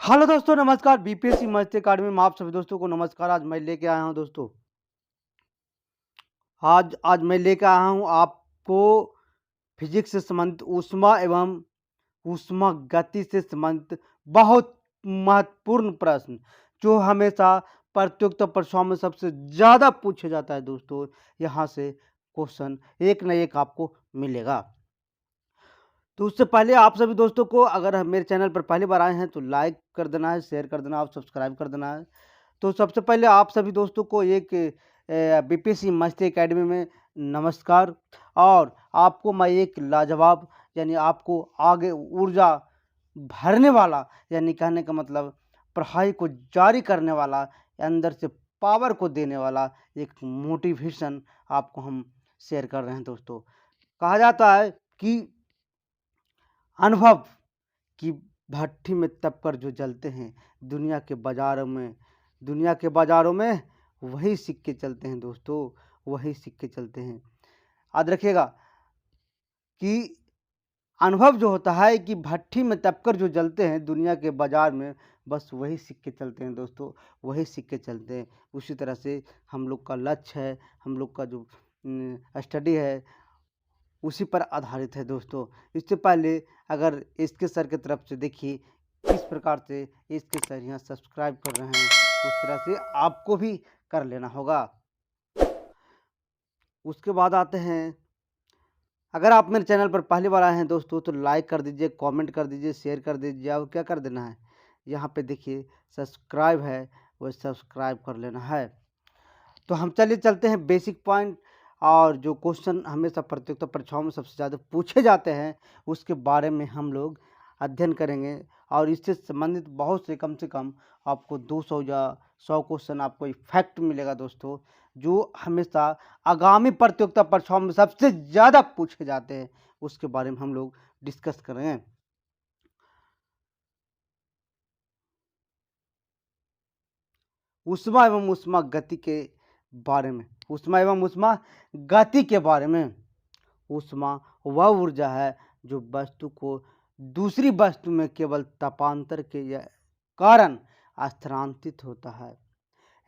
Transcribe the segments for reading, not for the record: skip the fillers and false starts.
Hello दोस्तों, नमस्कार। BPSC मस्त अकाडमी में आप सभी दोस्तों को नमस्कार। आज मैं लेके आया हूँ दोस्तों, आज मैं लेके आया हूँ आपको फिजिक्स से संबंधित ऊष्मा एवं ऊष्मागति से संबंधित बहुत महत्वपूर्ण प्रश्न, जो हमेशा प्रतियोगिता परीक्षाओं में सबसे ज़्यादा पूछा जाता है दोस्तों। यहाँ से क्वेश्चन एक न एक आपको मिलेगा। तो उससे पहले आप सभी दोस्तों को, अगर हम मेरे चैनल पर पहली बार आए हैं तो लाइक कर देना है, शेयर कर देना और सब्सक्राइब कर देना है। तो सबसे पहले आप सभी दोस्तों को एक बीपीएससी मस्ती एकेडमी में नमस्कार। और आपको मैं एक लाजवाब, यानी आपको आगे ऊर्जा भरने वाला, यानी कहने का मतलब पढ़ाई को जारी करने वाला, अंदर से पावर को देने वाला एक मोटिवेशन आपको हम शेयर कर रहे हैं दोस्तों। कहा जाता है कि अनुभव कि भट्ठी में तपकर जो जलते हैं, दुनिया के बाज़ारों में वही सिक्के चलते हैं दोस्तों, वही सिक्के चलते हैं। याद रखिएगा कि अनुभव जो होता है कि भट्ठी में तपकर जो जलते हैं दुनिया के बाज़ार में, बस वही सिक्के चलते हैं दोस्तों, वही सिक्के चलते हैं। उसी तरह से हम लोग का लक्ष्य है, हम लोग का जो स्टडी है, उसी पर आधारित है दोस्तों। इससे पहले अगर इसके सर की तरफ से देखिए, किस प्रकार से इसके सर यहाँ सब्सक्राइब कर रहे हैं, उस तरह से आपको भी कर लेना होगा। उसके बाद आते हैं, अगर आप मेरे चैनल पर पहली बार आए हैं दोस्तों तो लाइक कर दीजिए, कमेंट कर दीजिए, शेयर कर दीजिए। और क्या कर देना है, यहाँ पे देखिए सब्सक्राइब है, वो सब्सक्राइब कर लेना है। तो हम चलिए चलते हैं बेसिक पॉइंट, और जो क्वेश्चन हमेशा प्रतियोगिता परीक्षाओं में सबसे ज़्यादा पूछे जाते हैं उसके बारे में हम लोग अध्ययन करेंगे। और इससे संबंधित बहुत से कम आपको 200 या 100 क्वेश्चन आपको इफेक्ट मिलेगा दोस्तों, जो हमेशा आगामी प्रतियोगिता परीक्षाओं में सबसे ज़्यादा पूछे जाते हैं, उसके बारे में हम लोग डिस्कस करेंगे। ऊष्मा एवं ऊष्मा गति के बारे में, ऊष्मा एवं ऊष्मा गति के बारे में। ऊष्मा वह ऊर्जा है जो वस्तु को दूसरी वस्तु में केवल तापांतर के कारण स्थानांतरित होता है।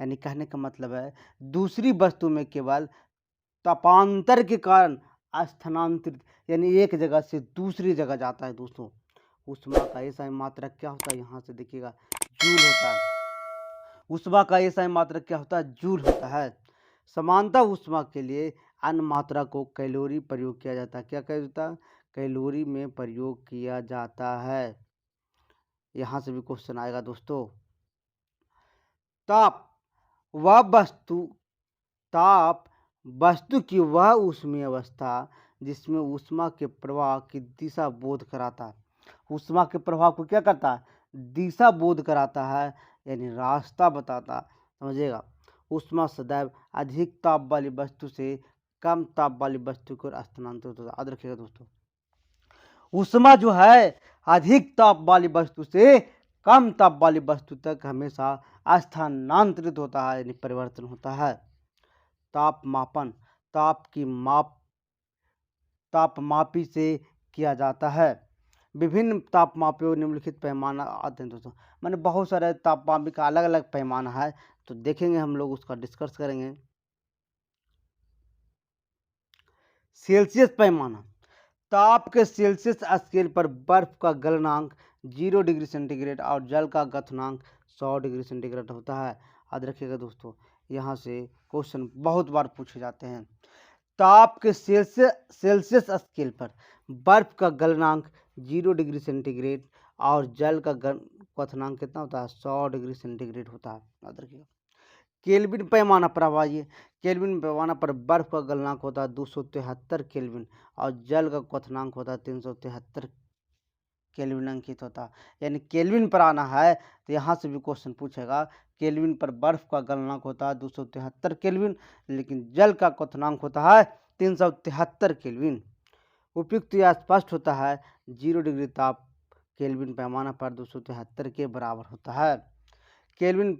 यानी कहने का मतलब है, दूसरी वस्तु में केवल तापांतर के कारण स्थानांतरित, यानी एक जगह से दूसरी जगह जाता है दोस्तों। ऊष्मा का ऐसा मात्रक क्या होता है, यहाँ से देखिएगा जूल होता है। ऊष्मा का ऐसा मात्रक क्या होता है, जूल होता है। समानता ऊष्मा के लिए अन्य मात्रा को कैलोरी प्रयोग किया जाता है। क्या किया जाता है, कैलोरी में प्रयोग किया जाता है। यहाँ से भी क्वेश्चन आएगा दोस्तों। ताप वह वस्तु ताप वस्तु की वह ऊष्मीय अवस्था जिसमें ऊष्मा के प्रवाह की दिशा बोध कराता है। ऊष्मा के प्रवाह को क्या करता है, दिशा बोध कराता है, यानी रास्ता बताता, समझिएगा। ऊष्मा सदैव अधिक ताप वाली वस्तु से कम ताप वाली वस्तु को स्थानांतरित होता है। याद रखिएगा दोस्तों, ऊष्मा जो है अधिक ताप वाली वस्तु से कम ताप वाली वस्तु तक हमेशा स्थानांतरित होता है, यानी परिवर्तन होता है। ताप मापन तापमापी से किया जाता है। विभिन्न तापमापियों निम्नलिखित पैमाना आते हैं दोस्तों, मैंने बहुत सारे तापमापी का अलग अलग पैमाना है, तो देखेंगे हम लोग, उसका डिस्कस करेंगे। सेल्सियस पैमाना, ताप के सेल्सियस स्केल पर बर्फ का गलनांक 0 डिग्री सेंटीग्रेड और जल का गलनांक 100 डिग्री सेंटीग्रेड होता है। याद रखिएगा दोस्तों, यहाँ से क्वेश्चन बहुत बार पूछे जाते हैं। ताप के सेल्सियस स्केल पर बर्फ का गलनांक 0 डिग्री सेंटीग्रेड और जल का क्वथनांक कितना होता है, 100 डिग्री सेंटीग्रेड होता है। याद रखिएगा। केल्विन पैमाना पर आइए। केल्विन पैमाना पर बर्फ का गलनांक होता है 273 केल्विन और जल का क्वथनांक होता है 373 केल्विन अंकित होता है। यानी केल्विन पर आना है तो यहाँ से भी क्वेश्चन पूछेगा। केल्विन पर बर्फ का गलनांक होता है 273 केल्विन, लेकिन जल का क्वथनांक होता है 373 केल्विन। उपयुक्त या स्पष्ट होता है 0 डिग्री ताप केल्विन पैमाना पर 273 के बराबर होता है। केल्विन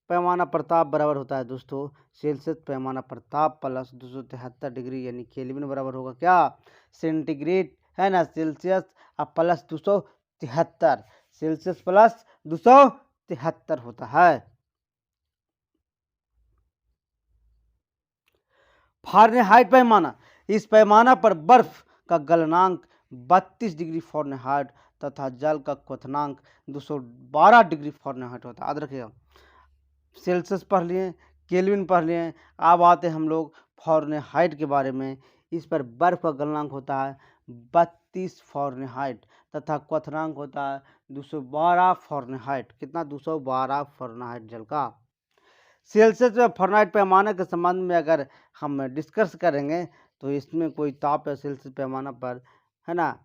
पैमाना पर ताप बराबर होता है दोस्तों सेल्सियस पैमाना पर ताप प्लस 273 डिग्री, यानी केल्विन बराबर होगा क्या, सेंटीग्रेड है ना, सेल्सियस और प्लस 273। सेल्सियस प्लस 273 होता है। फारेनहाइट पैमाना, इस पैमाना पर बर्फ का गलनांक 32 डिग्री फारेनहाइट तथा जल का क्वथनांक 212 डिग्री फारेनहाइट होता है। याद रखिएगा, सेल्सियस पढ़ लिए, केल्विन पढ़ लिए, अब आते हम लोग फारेनहाइट के बारे में। इस पर बर्फ का गलनांक होता है 32 फारेनहाइट तथा क्वथनांक होता है 212 फारेनहाइट। कितना? 212 फारेनहाइट जल का। सेल्सियस व फारेनहाइट पैमाने के संबंध में अगर हम डिस्कस करेंगे तो इसमें कोई ताप या सेल्सियस पैमाना पर, है ना,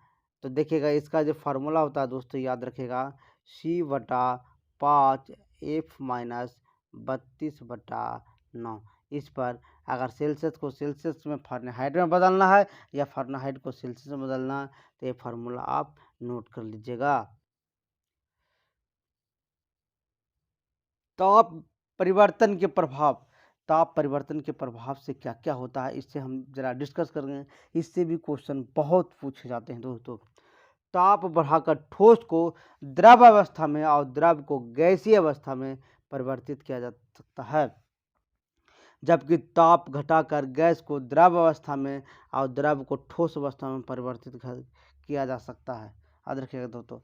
तो देखिएगा इसका जो फार्मूला होता है दोस्तों, याद रखिएगा, C/5 F-32/9। इस पर अगर सेल्सियस को सेल्सियस में फारेनहाइट में बदलना है या फारेनहाइट को सेल्सियस में बदलना है तो ये फार्मूला आप नोट कर लीजिएगा। ताप परिवर्तन के प्रभाव, ताप परिवर्तन के प्रभाव से क्या क्या होता है इससे हम जरा डिस्कस करेंगे। इससे भी क्वेश्चन बहुत पूछे जाते हैं दोस्तों। ताप बढ़ाकर ठोस को द्रव अवस्था में और द्रव को गैसीय अवस्था में परिवर्तित किया जा सकता है, जबकि ताप घटाकर गैस को द्रव अवस्था में और द्रव को ठोस अवस्था में परिवर्तित किया जा सकता है। याद रखिएगा दोस्तों,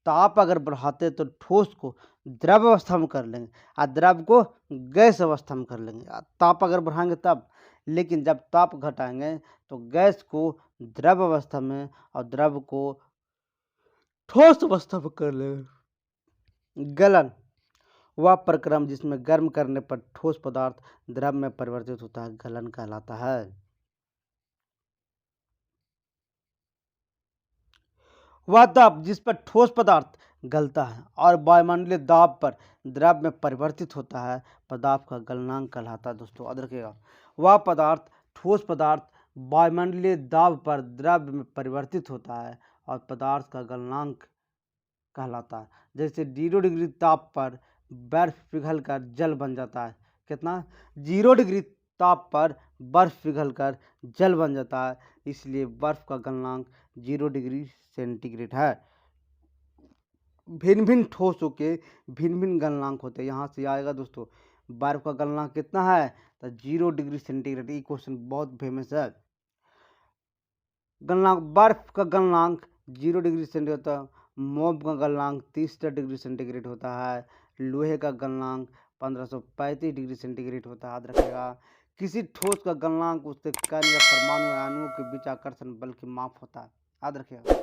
ताप अगर बढ़ाते तो ठोस को द्रव अवस्था में कर लेंगे और द्रव को गैस अवस्था में कर लेंगे। ताप अगर बढ़ाएंगे तब, लेकिन जब ताप घटाएंगे तो गैस को द्रव अवस्था में और द्रव को ठोस अवस्था में कर लेंगे। गलन, वह प्रक्रम जिसमें गर्म करने पर ठोस पदार्थ द्रव में परिवर्तित होता है, गलन कहलाता है। वह दाब जिस पर ठोस पदार्थ गलता है और वायुमंडलीय दाब पर द्रव में परिवर्तित होता है, पदार्थ का गलनांक कहलाता है। दोस्तों याद रखिएगा, वह पदार्थ, ठोस पदार्थ वायुमंडलीय दाब पर द्रव में परिवर्तित होता है और पदार्थ का गलनांक कहलाता है। जैसे 0 डिग्री ताप पर बर्फ पिघलकर जल बन जाता है। कितना? 0 डिग्री ताप पर बर्फ पिघलकर जल बन जाता है, इसलिए बर्फ का गलनांक 0 डिग्री सेंटीग्रेड है। भिन्न भिन्न ठोसों के भिन्न भिन्न गलनांक होते हैं। यहाँ से आएगा दोस्तों, बर्फ का गलनांक कितना है तो 0 डिग्री सेंटीग्रेड। ये क्वेश्चन बहुत फेमस है। गलनांक, बर्फ का गलनांक 0 डिग्री सेंटीग्रेड होता है। मोम का गलनांक 30 डिग्री सेंटीग्रेड होता है। लोहे का गलनांक 1535 डिग्री सेंटीग्रेड होता है। याद रखिएगा, किसी ठोस का गलनांक उसके कण या परमाणु या अणुओं के बीच आकर्षण बल की माप होता है। याद रखिएगा,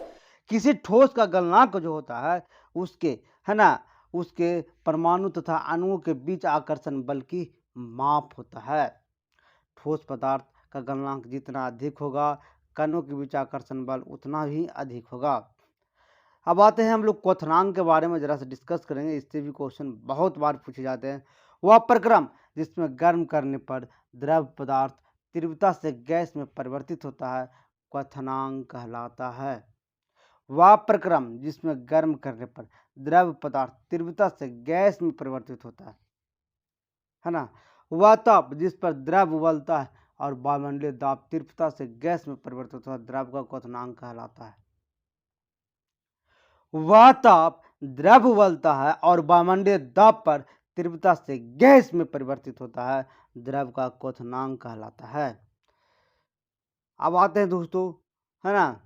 किसी ठोस का गलनांक जो होता है उसके, है ना, उसके परमाणु तथा अणुओं के बीच आकर्षण बल की माप होता है। ठोस पदार्थ का गलनांक जितना अधिक होगा, कणों के बीच आकर्षण बल उतना ही अधिक होगा। अब आते हैं हम लोग क्वथनांक के बारे में जरा से डिस्कस करेंगे। इससे भी क्वेश्चन बहुत बार पूछे जाते हैं। वह प्रक्रम जिसमें गर्म करने पर द्रव पदार्थ तीव्रता से गैस में परिवर्तित होता है, क्वथनांक कहलाता है। वह प्रक्रम जिसमें गर्म करने पर द्रव पदार्थ तीव्रता से गैस में परिवर्तित होता है ना। वह ताप जिस पर द्रव उबलता है और वायुमंडलीय दाब तीव्रता से गैस में परिवर्तित होता है, द्रव का क्वथनांक कहलाता है। वह ताप द्रव उबलता है और वायुमंडलीय दाब पर तीव्रता से गैस में परिवर्तित होता है, द्रव का क्वथनांक कहलाता है। अब आते हैं दोस्तों, है ना,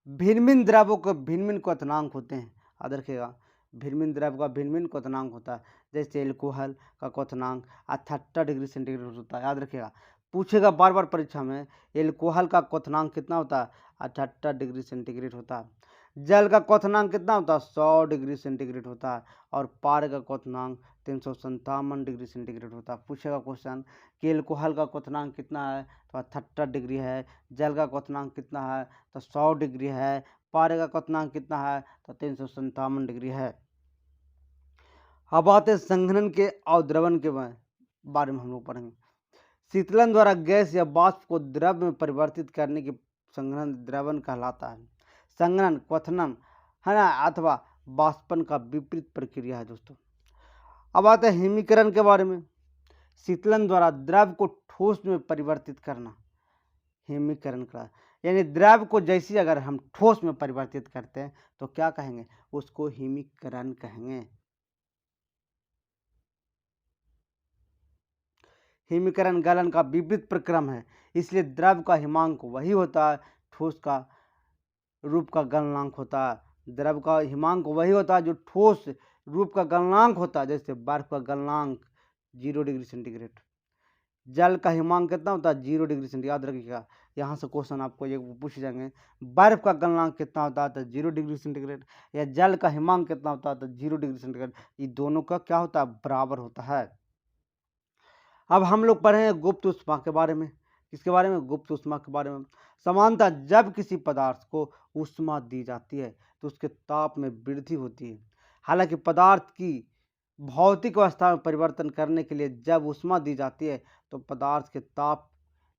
भिन्न भिन्न द्रवों के भिन्न भिन्न क्वथनांक होते हैं। याद रखिएगा, भिन्न भिन्न द्रव का भिन्न भिन्न क्वथनांक होता है। जैसे एल्कोहल का क्वथनांक 78 डिग्री सेंटीग्रेड होता है। याद रखिएगा, पूछेगा बार बार परीक्षा में, एल्कोहल का क्वथनांक कितना होता है? 78 डिग्री सेंटीग्रेड होता है। जल का क्वथनांक कितना होता है? 100 डिग्री सेंटीग्रेड होता है। और पार का क्वथनांक 357 डिग्री सेंटीग्रेड होता है। पूछेगा क्वेश्चन कि एल्कोहल का क्वथनांक कितना है तो 78 डिग्री है, जल का क्वथनांक कितना है तो 100 डिग्री है, पारे का क्वथनांक कितना है तो 357 डिग्री है। अब आते हैं संघनन के और द्रवण के बारे में हम लोग पढ़ेंगे। शीतलन द्वारा गैस या वाष्प को द्रव में परिवर्तित करने की संघनन द्रवण कहलाता है। संघनन, क्वथनन, है ना, अथवा वाष्पन का विपरीत प्रक्रिया है दोस्तों। अब आते हैं हिमीकरण के बारे में। शीतलन द्वारा द्रव को ठोस में परिवर्तित करना हिमीकरण का। यानी द्रव को जैसी अगर हम ठोस में परिवर्तित करते हैं तो क्या कहेंगे, उसको हिमीकरण कहेंगे। हिमीकरण गलन का विपरीत प्रक्रम है, इसलिए द्रव का हिमांक वही होता है, ठोस का रूप का गलनांक होता है। द्रव का हिमांक वही होता है जो ठोस रूप का गलनांक होता है, जैसे बर्फ का गलनांक 0 डिग्री सेंटीग्रेड। जल का हिमांक कितना होता है, 0 डिग्री सेंटीग्रेड। याद रखिएगा, यहाँ से क्वेश्चन आपको ये पूछ जाएंगे, बर्फ का गलनांक कितना होता है, तो 0 डिग्री सेंटीग्रेड, या जल का हिमांक कितना होता है, तो 0 डिग्री सेंटीग्रेड। ये दोनों का क्या होता है, बराबर होता है। अब हम लोग पढ़े गुप्त ऊष्मा के बारे में। किसके बारे में, गुप्त ऊष्मा के बारे में। समानतः जब किसी पदार्थ को ऊष्मा दी जाती है तो उसके ताप में वृद्धि होती है। हालांकि पदार्थ की भौतिक अवस्था में परिवर्तन करने के लिए जब ऊष्मा दी जाती है तो पदार्थ के ताप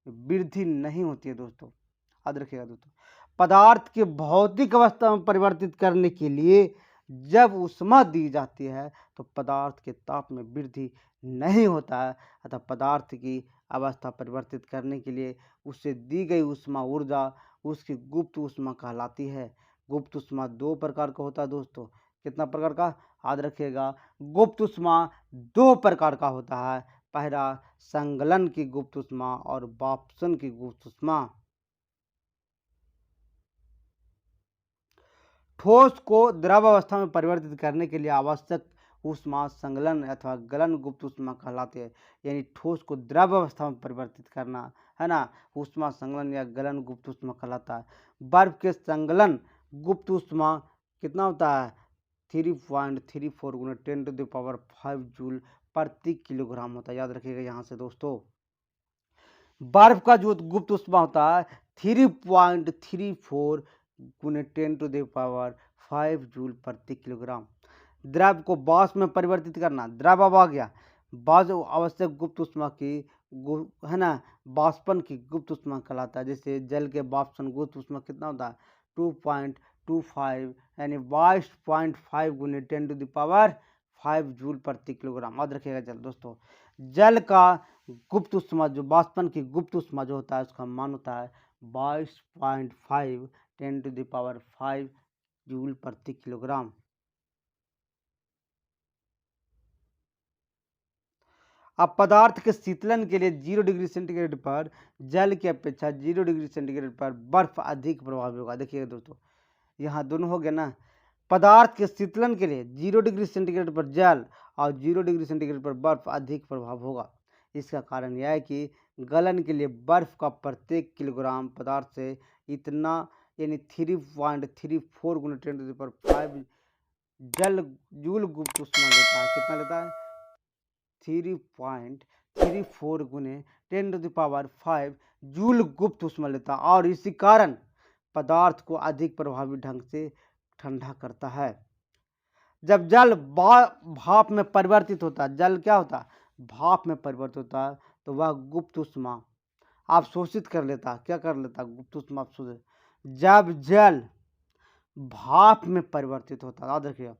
में वृद्धि नहीं होती है दोस्तों। याद रखिएगा दोस्तों, पदार्थ के भौतिक अवस्था में परिवर्तित करने के लिए जब ऊष्मा दी जाती है तो पदार्थ के ताप में वृद्धि नहीं होता है। अतः पदार्थ की अवस्था परिवर्तित करने के लिए उससे दी गई ऊष्मा ऊर्जा उसकी गुप्त ऊष्मा कहलाती है। गुप्त ऊष्मा 2 प्रकार का होता है दोस्तों। कितना प्रकार का, याद रखिएगा, गुप्त ऊष्मा 2 प्रकार का होता है। पहला संगलन की गुप्त ऊष्मा और वाष्पन की गुप्त ऊष्मा। ठोस को द्रव अवस्था में परिवर्तित करने के लिए आवश्यक ऊष्मा संगलन अथवा गलन गुप्त ऊष्मा कहलाती है। यानी ठोस को द्रव अवस्था में परिवर्तित करना है ना, ऊष्मा संगलन या गलन गुप्त ऊष्मा कहलाता है। बर्फ के संगलन गुप्त ऊष्मा कितना होता है, 3.34 गुना 10⁵ जूल प्रति किलोग्राम होता है। याद रखिएगा यहाँ से दोस्तों, बर्फ का जो गुप्त ऊष्मा होता है 3.34 गुने 10⁵ जूल प्रति किलोग्राम। द्रव को वाष्प में परिवर्तित करना, द्रव अब आ गया, वाष्प आवश्यक गुप्त ऊष्मा की है ना, वाष्पन की गुप्त ऊष्मा कहलाता है। जैसे जल के वाष्पन गुप्त ऊष्मा कितना होता है, 2.25 यानी 22.5 गुने 10⁵ जूल प्रति किलोग्राम। याद रखिएगा जल दोस्तों, जल का गुप्त ऊष्मा जो वाष्पन की गुप्त ऊष्मा जो होता है उसका मान होता है 22.5 10⁵ जूल प्रति किलोग्राम। अब पदार्थ के शीतलन के लिए 0 डिग्री सेंटीग्रेड पर जल की अपेक्षा 0 डिग्री सेंटीग्रेड पर बर्फ अधिक प्रभावी होगा। देखिएगा दोस्तों, यहाँ दोनों हो गया ना, पदार्थ के शीतलन के लिए 0 डिग्री सेंटीग्रेड पर जल और 0 डिग्री सेंटीग्रेड पर बर्फ अधिक प्रभाव होगा। इसका कारण यह है कि गलन के लिए बर्फ का प्रत्येक किलोग्राम पदार्थ से इतना यानी 3.34 गुना 10⁵ जल जूल गुप्त ऊष्मा लेता है। कितना लेता है, 3.34 गुने 10⁵ जूल गुप्त ऊष्मा लेता है, और इसी कारण पदार्थ को अधिक प्रभावी ढंग से ठंडा करता है। जब जल भाप में परिवर्तित होता है, जल क्या होता है, भाप में परिवर्तित होता है, तो वह गुप्त ऊष्मा अवशोषित कर लेता है। क्या कर लेता है, गुप्त ऊष्मा अवशोषित। जब जल भाप में परिवर्तित होता है, याद रखिएगा,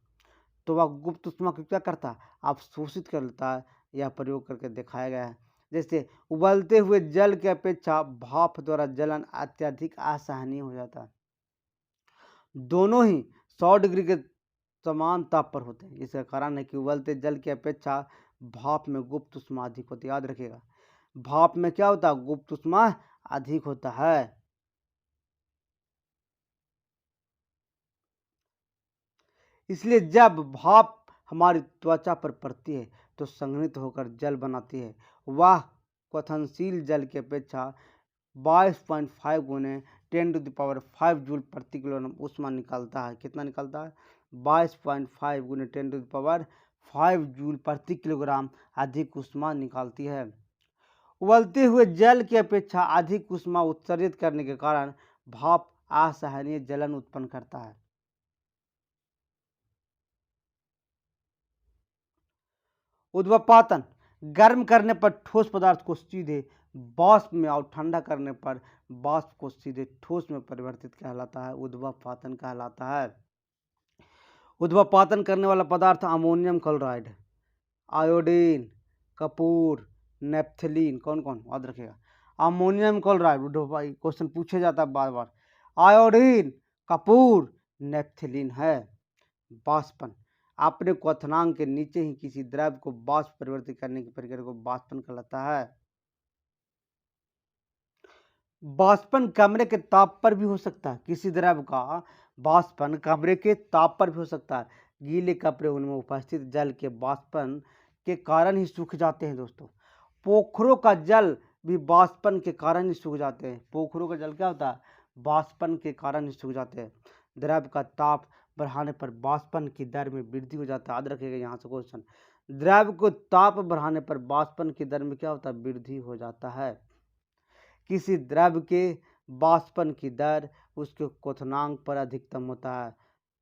तो वह गुप्त ऊष्मा को क्या करता है, अवशोषित कर लेता है। यह प्रयोग करके दिखाया गया है। जैसे उबलते हुए जल की अपेक्षा भाप द्वारा जलन अत्यधिक असहनीय हो जाता है। दोनों ही 100 डिग्री के समान ताप पर होते हैं। इसका कारण है कि उबलते जल की अपेक्षा भाप में गुप्त ऊष्मा अधिक होती है। याद रखिएगा, भाप में क्या होता है, गुप्त ऊष्मा अधिक होता है। इसलिए जब भाप हमारी त्वचा पर पड़ती है तो संघनित होकर जल बनाती है। वह क्वथनशील जल की अपेक्षा 22.5 गुने 10⁵ जूल प्रति किलोग्राम ऊष्मा निकालता है। कितना निकालता है, 22.5 गुने 10⁵ जूल प्रति किलोग्राम अधिक ऊष्मा निकालती है। उबलते हुए जल की अपेक्षा अधिक ऊष्मा उत्सर्जित करने के कारण भाप असहनीय जलन उत्पन्न करता है। उद्वपातन, गर्म करने पर ठोस पदार्थ को सीधे वाष्प में और ठंडा करने पर वाष्प को सीधे ठोस में परिवर्तित कहलाता है, उद्वपातन कहलाता है। उद्वपातन करने वाला पदार्थ ammonium chloride, iodine, Kapoor, naphthalene, कौन कौन, याद रखिएगा, अमोनियम क्लोराइड, भाई क्वेश्चन पूछे जाता है बार बार। आयोडीन, कपूर, नेफ्थलीन है। वाष्पन, अपने क्वथनांक के नीचे ही किसी द्रव को वाष्प परिवर्तित करने की प्रक्रिया को वाष्पन कहलाता है। वाष्पन कमरे के ताप पर भी हो सकता है। किसी द्रव का वाष्पन कमरे के ताप पर भी हो सकता है। गीले कपड़े उनमें उपस्थित जल के वाष्पन के कारण ही सूख जाते हैं दोस्तों। पोखरों का जल भी वाष्पन के कारण ही सूख जाते हैं। पोखरों का जल क्या होता है? वाष्पन के कारण ही सूख जाते हैं। द्रव का ताप बढ़ाने पर वाष्पन की दर में वृद्धि हो जाता है। याद रखिएगा यहाँ से क्वेश्चन, द्रव को ताप बढ़ाने पर वाष्पन की दर में क्या होता है? वृद्धि हो जाता है। किसी द्रव के वाष्पन की दर उसके क्वथनांक पर अधिकतम होता है।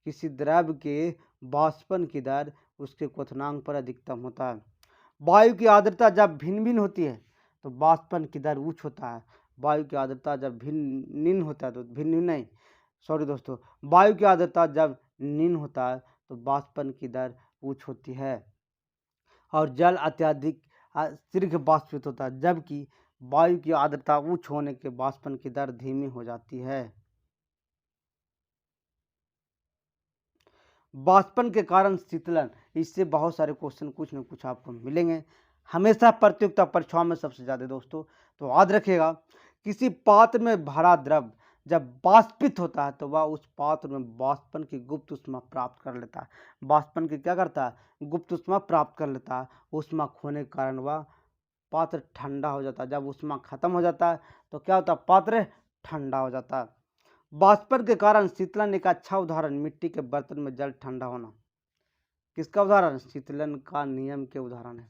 किसी द्रव के वाष्पन की दर उसके क्वथनांक पर अधिकतम होता है। वायु की आर्द्रता जब भिन्न भिन्न होती है तो वाष्पन की दर उच्च होता है। वायु की आर्द्रता जब भिन्न होता है तो भिन्न नहीं, सॉरी दोस्तों, वायु की आर्द्रता जब निम्न होता है तो वाष्पन की दर उच्च होती है और जल अत्यधिक शीघ्र वाष्पित होता है, जबकि वायु की आर्द्रता उच्च होने के वाष्पन की दर धीमी हो जाती है। वाष्पन के कारण शीतलन, इससे बहुत सारे क्वेश्चन कुछ न कुछ आपको मिलेंगे हमेशा प्रतियोगिता परीक्षाओं में सबसे ज्यादा दोस्तों। तो याद रखिएगा, किसी पात्र में भरा द्रव जब वाष्पित होता है तो वह उस पात्र में वाष्पन की गुप्त ऊष्मा प्राप्त कर लेता है। वाष्पन की क्या करता है? गुप्त ऊष्मा प्राप्त कर लेता है। ऊष्मा खोने के कारण वह पात्र ठंडा हो जाता है। जब ऊष्मा खत्म हो जाता है तो क्या होता है? पात्र ठंडा हो जाता है। वाष्पन के कारण शीतलन एक अच्छा उदाहरण मिट्टी के बर्तन में जल ठंडा होना। किसका उदाहरण? शीतलन का नियम के उदाहरण है।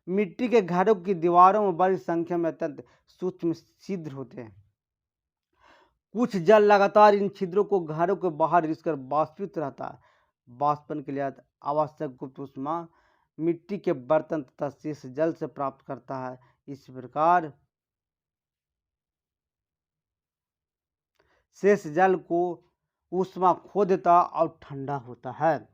मिट्टी के घरों की दीवारों में बड़ी संख्या में अत्यंत सूक्ष्म छिद्र होते हैं। कुछ जल लगातार इन छिद्रों को घरों के बाहर रिसकर वाष्पित रहता है। वाष्पन के लिए आवश्यक गुप्त ऊष्मा मिट्टी के बर्तन तथा शेष जल से प्राप्त करता है। इस प्रकार शेष जल को ऊष्मा खो देता और ठंडा होता है।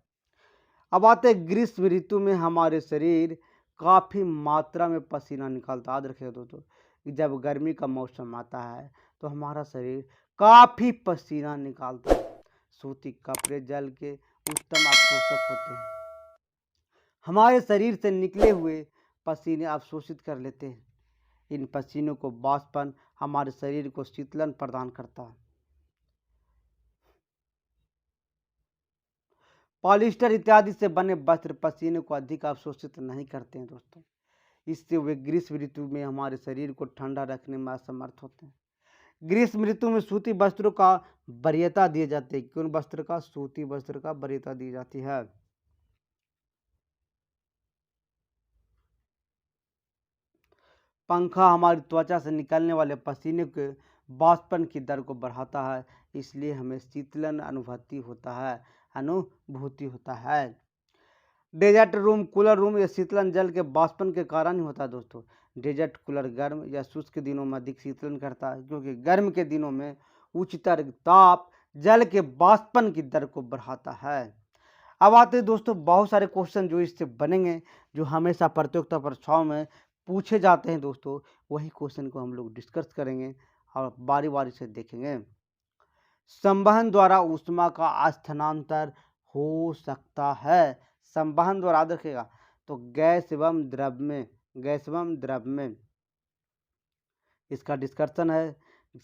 अब आते हैं ग्रीष्म ऋतु में हमारे शरीर काफी मात्रा में पसीना निकालता है। याद रखिएगा दोस्तों, जब गर्मी का मौसम आता है तो हमारा शरीर काफी पसीना निकालता है। सूती कपड़े जल के उत्तम अवशोषक होते हैं। हमारे शरीर से निकले हुए पसीने अवशोषित कर लेते हैं। इन पसीनों को वाष्पन हमारे शरीर को शीतलन प्रदान करता है। पॉलिस्टर इत्यादि से बने वस्त्र पसीने को अधिक अवशोषित नहीं करते हैं दोस्तों। इससे वे ग्रीष्म ऋतु में हमारे शरीर को ठंडा रखने में असमर्थ होते हैं। ग्रीष्म ऋतु में सूती वस्त्रों का वरीयता दिए जाते हैं। कौन वस्त्र का? सूती वस्त्र का वरीयता दी जाती है। पंखा हमारी त्वचा से निकलने वाले पसीने के वाष्पन की दर को बढ़ाता है, इसलिए हमें शीतलन अनुभूति होता है। डेजर्ट रूम, कूलर रूम या शीतलन जल के वाष्पन के कारण ही होता है दोस्तों। डेजर्ट कूलर गर्म या शुष्क दिनों में अधिक शीतलन करता है, क्योंकि गर्म के दिनों में उच्चतर ताप जल के वाष्पन की दर को बढ़ाता है। अब आते हैं दोस्तों बहुत सारे क्वेश्चन जो इससे बनेंगे, जो हमेशा प्रतियोगिता परीक्षाओं में पूछे जाते हैं दोस्तों। वही क्वेश्चन को हम लोग डिस्कस करेंगे और बारी बारी से देखेंगे। संवहन द्वारा ऊष्मा का स्थानांतर हो सकता है। संवहन द्वारा याद रखिएगा, तो गैस एवं द्रव में इसका डिस्कशन है।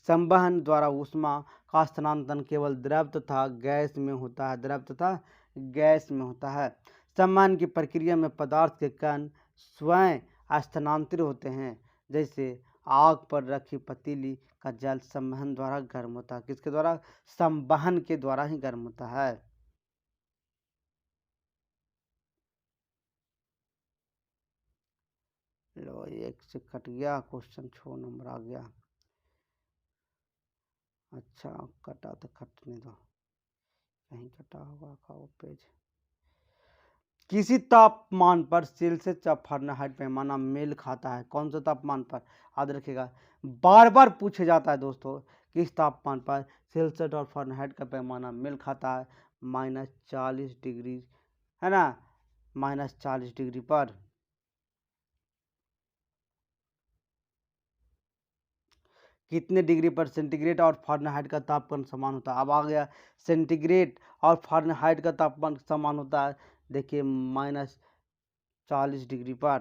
संवहन द्वारा ऊष्मा का स्थानांतरण केवल द्रव तथा गैस में होता है। संवहन की प्रक्रिया में पदार्थ के कण स्वयं स्थानांतरित होते हैं। जैसे आग पर रखी पतीली का जल संवहन द्वारा गर्म होता है। किसके द्वारा? संवहन के द्वारा ही गर्म होता है। लो, एक से कट गया क्वेश्चन, 6 नंबर आ गया। अच्छा, कटा तो कटने दो, कहीं कटा होगा का वो पेज। किसी तापमान पर सेल्सियस या फ़ारेनहाइट पैमाना मेल खाता है। कौन सा तापमान पर? याद रखिएगा, बार बार पूछे जाता है दोस्तों, किस तापमान पर सेल्सियस और फ़ारेनहाइट का पैमाना मेल खाता है? -40 डिग्री, है ना, -40 डिग्री पर। कितने डिग्री पर सेंटीग्रेड और फ़ारेनहाइट का तापमान समान होता है। अब आ गया सेंटीग्रेड और फ़ारेनहाइट का तापमान समान होता है, देखिए -40 डिग्री पर।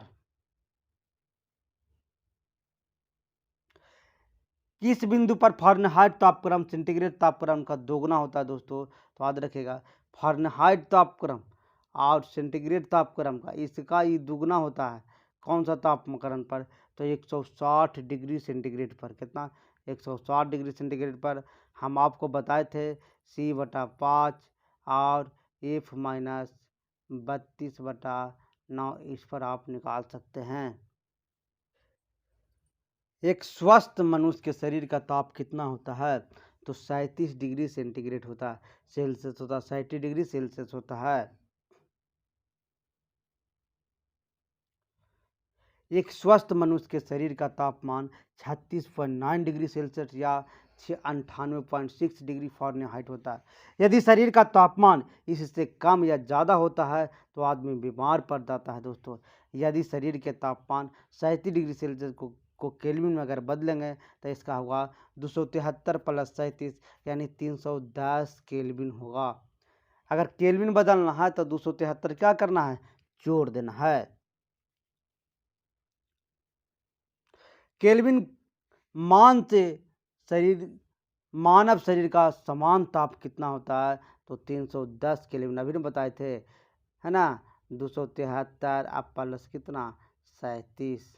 किस बिंदु पर फ़ारेनहाइट तापक्रम सेंटीग्रेड तापक्रम का दोगुना होता है दोस्तों, तो याद रखिएगा फ़ारेनहाइट तापक्रम और सेंटीग्रेड तापक्रम का इसका ये दुगना होता है। कौन सा तापक्रम पर, तो 160 डिग्री सेंटीग्रेड पर। कितना, 160 डिग्री सेंटीग्रेड पर। हम आपको बताए थे C/5 और F-32/9 इस पर आप निकाल सकते हैं। एक स्वस्थ मनुष्य के शरीर का ताप कितना होता है, तो 37 डिग्री सेंटीग्रेड होता है, सेल्सियस होता है, 37 डिग्री सेल्सियस होता है। एक स्वस्थ मनुष्य के शरीर का तापमान 36.9 डिग्री सेल्सियस या 98.6 डिग्री फ़ारेनहाइट होता है। यदि शरीर का तापमान इससे कम या ज़्यादा होता है तो आदमी बीमार पड़ जाता है दोस्तों। यदि शरीर के तापमान 37 डिग्री सेल्सियस को केल्विन में अगर बदलेंगे तो इसका होगा 273 + 37 यानी 310 केल्विन होगा। अगर केल्विन बदलना है तो 273 क्या करना है, जोड़ देना है। केल्विन मान से शरीर मानव शरीर का समान ताप कितना होता है, तो 310 केल्विन अभी ने बताए थे, है ना। 273 अब प्लस कितना, 37।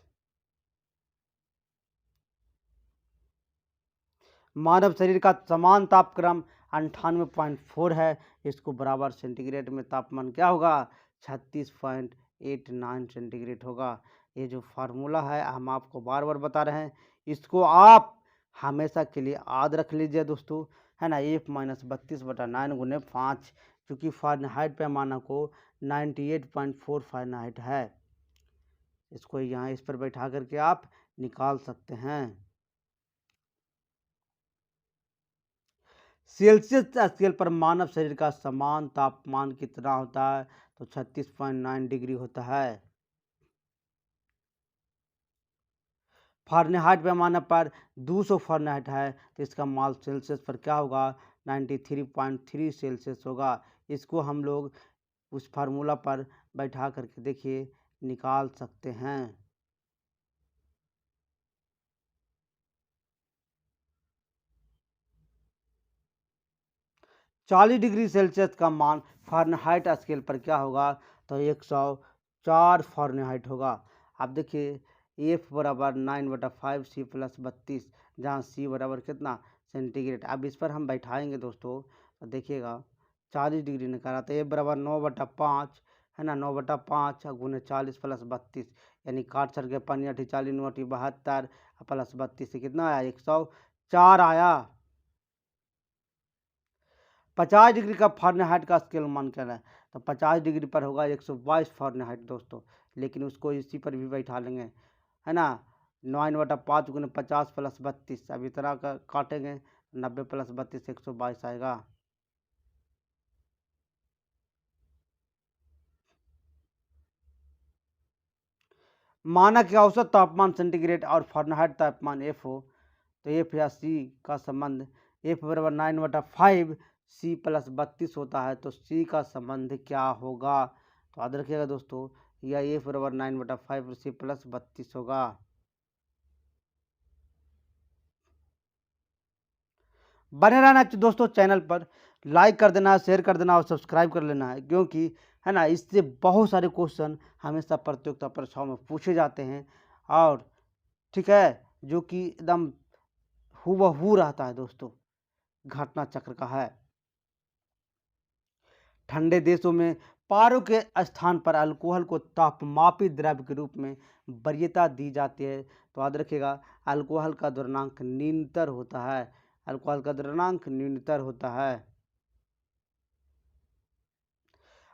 मानव शरीर का समान तापक्रम 98.4 है। इसको बराबर सेंटीग्रेड में तापमान क्या होगा, 36.89 सेंटीग्रेड होगा। ये जो फार्मूला है हम आपको बार बार बता रहे हैं, इसको आप हमेशा के लिए याद रख लीजिए दोस्तों, है ना। F-32/9 गुने 5, चूँकि फ़ारेनहाइट पैमाना को 98.4 फ़ारेनहाइट है। इसको यहाँ इस पर बैठा करके आप निकाल सकते हैं। सेल्सियस स्केल पर मानव शरीर का समान तापमान कितना होता है, तो 36.9 डिग्री होता है। फ़ारेनहाइट पैमाने पर 200 फ़ारेनहाइट है तो इसका मान सेल्सियस पर क्या होगा, 93.3 सेल्सियस होगा। इसको हम लोग उस फार्मूला पर बैठा करके देखिए निकाल सकते हैं। 40 डिग्री सेल्सियस का मान फ़ारेनहाइट स्केल पर क्या होगा, तो 104 फ़ारेनहाइट होगा। अब देखिए F = 9/5 C+32, जहाँ C बराबर कितना, सेंटीग्रेड। अब इस पर हम बैठाएंगे दोस्तों तो देखिएगा 40 डिग्री निकाला तो F = 9/5, है ना। 9/5 गुने 40 + 32 यानी काट सर के 5 × 40 9 × 72 + 32 से कितना आया, 104 आया। 50 डिग्री का फ़ारेनहाइट का स्केल मान क्या है, तो 50 डिग्री पर होगा 122 फ़ारेनहाइट दोस्तों। लेकिन उसको इसी पर भी बैठा लेंगे, है ना। 9/5 गुने 50 + 32, अब इतना का काटेंगे 90 + 32 122 आएगा। मानक के औसत तापमान सेंटीग्रेड और फ़ारेनहाइट तापमान F हो तो F या C का संबंध F = 9/5 C + 32 होता है, तो C का संबंध क्या होगा, तो याद रखिएगा दोस्तों, यह F = 9/5 C + 32 होगा। बने रहना दोस्तों चैनल पर, लाइक कर देना, शेयर कर देना और सब्सक्राइब कर लेना है, क्योंकि है ना इससे बहुत सारे क्वेश्चन हमेशा प्रतियोगिता परीक्षाओं में पूछे जाते हैं और ठीक है, जो कि एकदम हूबहू रहता है दोस्तों, घटना चक्र का है। ठंडे देशों में पारो के स्थान पर अल्कोहल को तापमापी द्रव्य के रूप में वरीयता दी जाती है, तो याद रखिएगा अल्कोहल का द्रव्यंक न्यूनतर होता है। अल्कोहल का द्रव्यंक न्यूनतर होता है।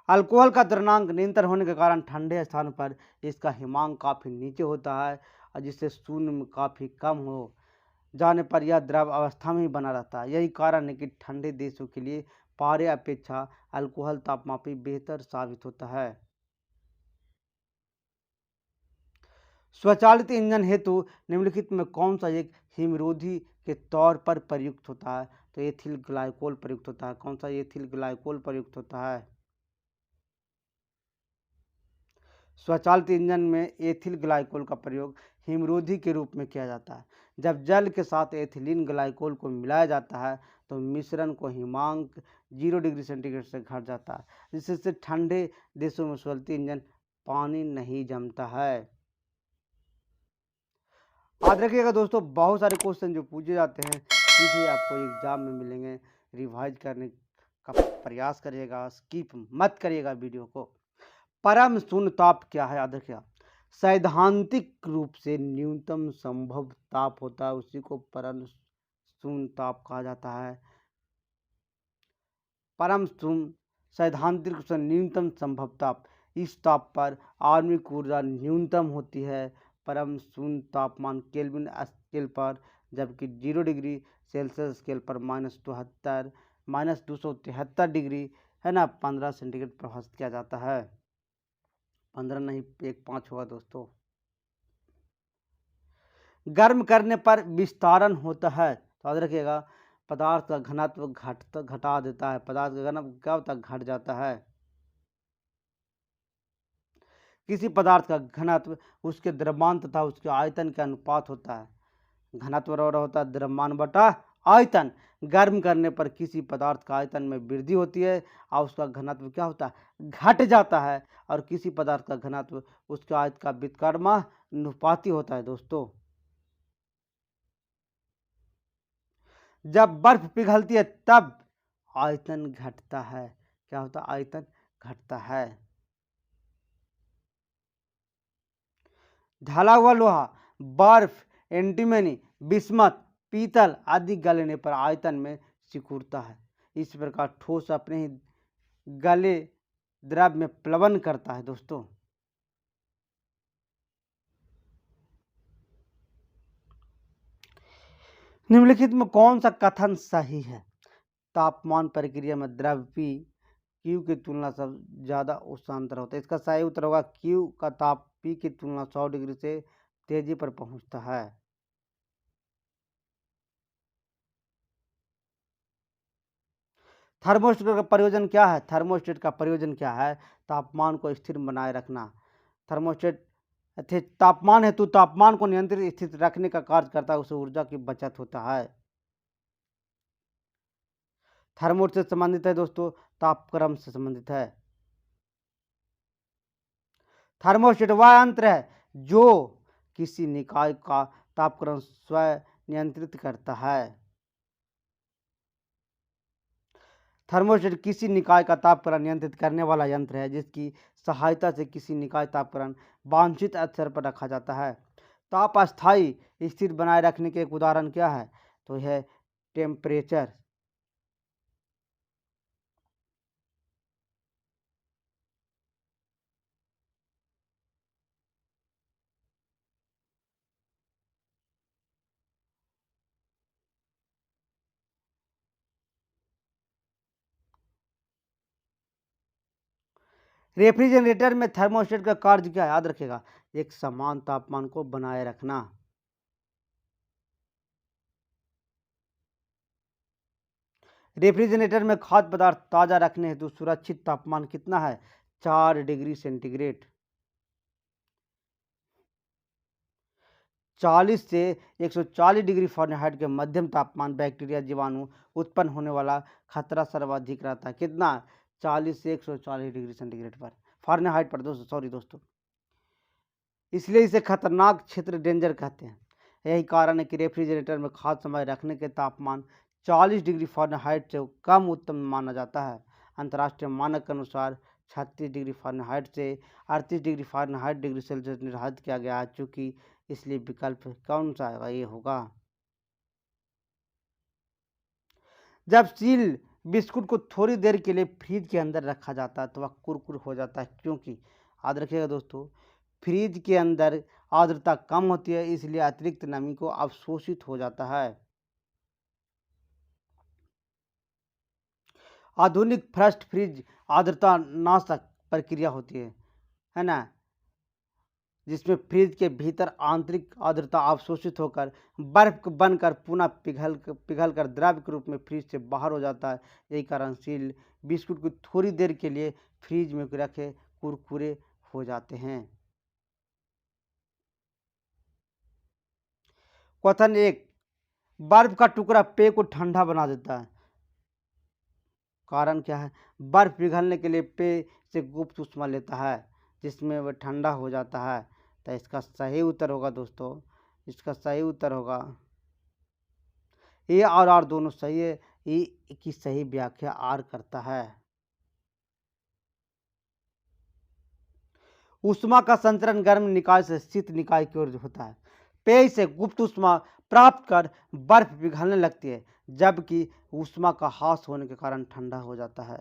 अल्कोहल का द्रव्यंक न्यूनतर होने के कारण ठंडे स्थान पर इसका हिमांक काफ़ी नीचे होता है और जिससे शून्य में काफ़ी कम हो जाने पर यह द्रव अवस्था में ही बना रहता है। यही कारण है कि ठंडे देशों के लिए पारे अपेक्षा अल्कोहल तापमापी बेहतर साबित होता है। स्वचालित इंजन हेतु निम्नलिखित में कौन सा एक हिमरोधी के तौर पर प्रयुक्त होता है? तो एथिल ग्लाइकोल प्रयुक्त होता है। कौन सा एथिल ग्लाइकोल प्रयुक्त होता है? स्वचालित इंजन में एथिल ग्लाइकोल का प्रयोग हिमरोधी के रूप में किया जाता है। जब जल के साथ एथिलीन ग्लाइकोल को मिलाया जाता है तो मिश्रण को हिमांक 0 डिग्री सेंटीग्रेड से घट जाता है, जिससे ठंडे देशों में स्वचालित इंजन पानी नहीं जमता है। याद रखिएगा दोस्तों, बहुत सारे क्वेश्चन जो पूछे जाते हैं सीधे आपको एग्जाम में मिलेंगे। रिवाइज करने का प्रयास करिएगा, स्किप मत करिएगा वीडियो को। परम शून्य ताप क्या है? याद रखिएगा, सैद्धांतिक रूप से न्यूनतम संभव ताप होता है, उसी को परम शून्य ताप कहा जाता है। परम शून्य सैद्धांतिक रूप से न्यूनतम संभव ताप, इस ताप पर आणविक ऊर्जा न्यूनतम होती है। परम शून्य तापमान केल्विन स्केल पर, जबकि 0 डिग्री सेल्सियस स्केल पर -273 डिग्री है ना 15 सेंटीग्रेड परिभाषित किया जाता है। 15 नहीं 1.5 होगा दोस्तों। गर्म करने पर विस्तारण होता है, तो याद रखिएगा पदार्थ का घनत्व घटा देता है। पदार्थ का घनत्व क्या होता है? घट जाता है। किसी पदार्थ का घनत्व उसके द्रव्यमान तथा उसके आयतन के अनुपात होता है। घनत्व बराबर होता है द्रव्यमान बटा आयतन। गर्म करने पर किसी पदार्थ का आयतन में वृद्धि होती है और उसका घनत्व क्या होता है? घट जाता है। और किसी पदार्थ का घनत्व उसके आयतन का व्युत्क्रमानुपाती होता है दोस्तों। जब बर्फ पिघलती है तब आयतन घटता है। क्या होता है? आयतन घटता है। ढला हुआ लोहा, बर्फ, एंटीमनी, बिस्मथ, पीतल आदि गलने पर आयतन में सिकुड़ता है। इस प्रकार ठोस अपने ही गले द्रव में प्लवन करता है दोस्तों। निम्नलिखित में कौन सा कथन सही है? तापमान प्रक्रिया में द्रव P Q की तुलना से ज़्यादा उष्णांतर होता है। इसका सही उत्तर होगा Q का ताप P की तुलना 100 डिग्री से तेजी पर पहुंचता है। थर्मोस्टेट का प्रयोजन क्या है? थर्मोस्टेट का प्रयोजन क्या है? तापमान को स्थिर बनाए रखना। थर्मोस्टेट तापमान हेतु तापमान को नियंत्रित स्थित रखने का कार्य करता है, उससे ऊर्जा की बचत होता है। थर्मोस्टेट से संबंधित है दोस्तों, तापक्रम से संबंधित है। थर्मोस्टेट वह यंत्र है जो किसी निकाय का तापक्रम स्वयं नियंत्रित करता है। थर्मोस्टेट किसी निकाय का तापक्रम नियंत्रित करने वाला यंत्र है जिसकी सहायता से किसी निकाय तापक्रम वांछित स्तर पर रखा जाता है। ताप अस्थायी स्थिर बनाए रखने के एक उदाहरण क्या है? तो यह टेम्परेचर। रेफ्रिजरेटर में थर्मोस्टेट का कार्य क्या है? याद रखेगा, एक समान तापमान को बनाए रखना। रेफ्रिजरेटर में खाद्य पदार्थ ताजा रखने हेतु सुरक्षित तापमान कितना है? 4 डिग्री सेंटीग्रेड। 40 से 140 डिग्री फ़ारेनहाइट के मध्यम तापमान बैक्टीरिया जीवाणु उत्पन्न होने वाला खतरा सर्वाधिक रहता है। कितना? 40 से 140 डिग्री सेंटीग्रेड पर, फ़ारेनहाइट पर दोस्तों, सॉरी दोस्तों। इसलिए इसे खतरनाक क्षेत्र डेंजर कहते हैं। यही कारण है कि रेफ्रिजरेटर में खाद्य समय रखने के तापमान 40 डिग्री फ़ारेनहाइट से कम उत्तम माना जाता है। अंतर्राष्ट्रीय मानक के अनुसार 36 डिग्री फ़ारेनहाइट से 38 डिग्री फ़ारेनहाइट डिग्री सेल्सियस निर्धारित किया गया है, चूँकि इसलिए विकल्प कौन सा होगा? ये होगा। जब सील बिस्कुट को थोड़ी देर के लिए फ्रिज के अंदर रखा जाता है तो वह कुरकुर हो जाता है, क्योंकि याद रखिएगा दोस्तों, फ्रिज के अंदर आर्द्रता कम होती है, इसलिए अतिरिक्त नमी को अवशोषित हो जाता है। आधुनिक फ्रस्ट फ्रीज आर्द्रता नाशक प्रक्रिया होती है ना। जिसमें फ्रिज के भीतर आंतरिक आर्द्रता अवशोषित होकर बर्फ बनकर पुनः पिघल कर द्रव के रूप में फ्रिज से बाहर हो जाता है। यही कारण सील बिस्कुट को थोड़ी देर के लिए फ्रिज में रखे कुरकुरे हो जाते हैं। क्वेश्चन 1, बर्फ का टुकड़ा पेय को ठंडा बना देता है। कारण क्या है? बर्फ पिघलने के लिए पेय से गुप्त ऊष्मा लेता है जिसमें वह ठंडा हो जाता है। तो इसका सही उत्तर होगा दोस्तों, इसका सही उत्तर होगा ए और आर दोनों सही है। ए की सही व्याख्या आर करता है। ऊष्मा का संचरण गर्म निकाय से शीत निकाय की ओर होता है। पेय से गुप्त ऊष्मा प्राप्त कर बर्फ पिघलने लगती है, जबकि ऊष्मा का ह्रास होने के कारण ठंडा हो जाता है।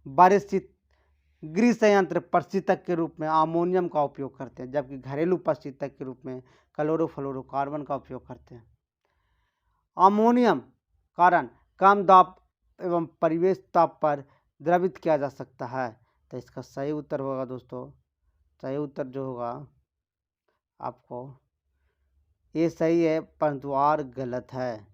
बड़े शीत गृह संयंत्र प्रशीतक के रूप में अमोनियम का उपयोग करते हैं, जबकि घरेलू प्रशीतक के रूप में क्लोरोफ्लोरोकार्बन का उपयोग करते हैं। अमोनियम कारण कम दाब एवं परिवेश ताप पर द्रवित किया जा सकता है। तो इसका सही उत्तर होगा दोस्तों, सही उत्तर जो होगा आपको ये सही है, परंतु आर गलत है।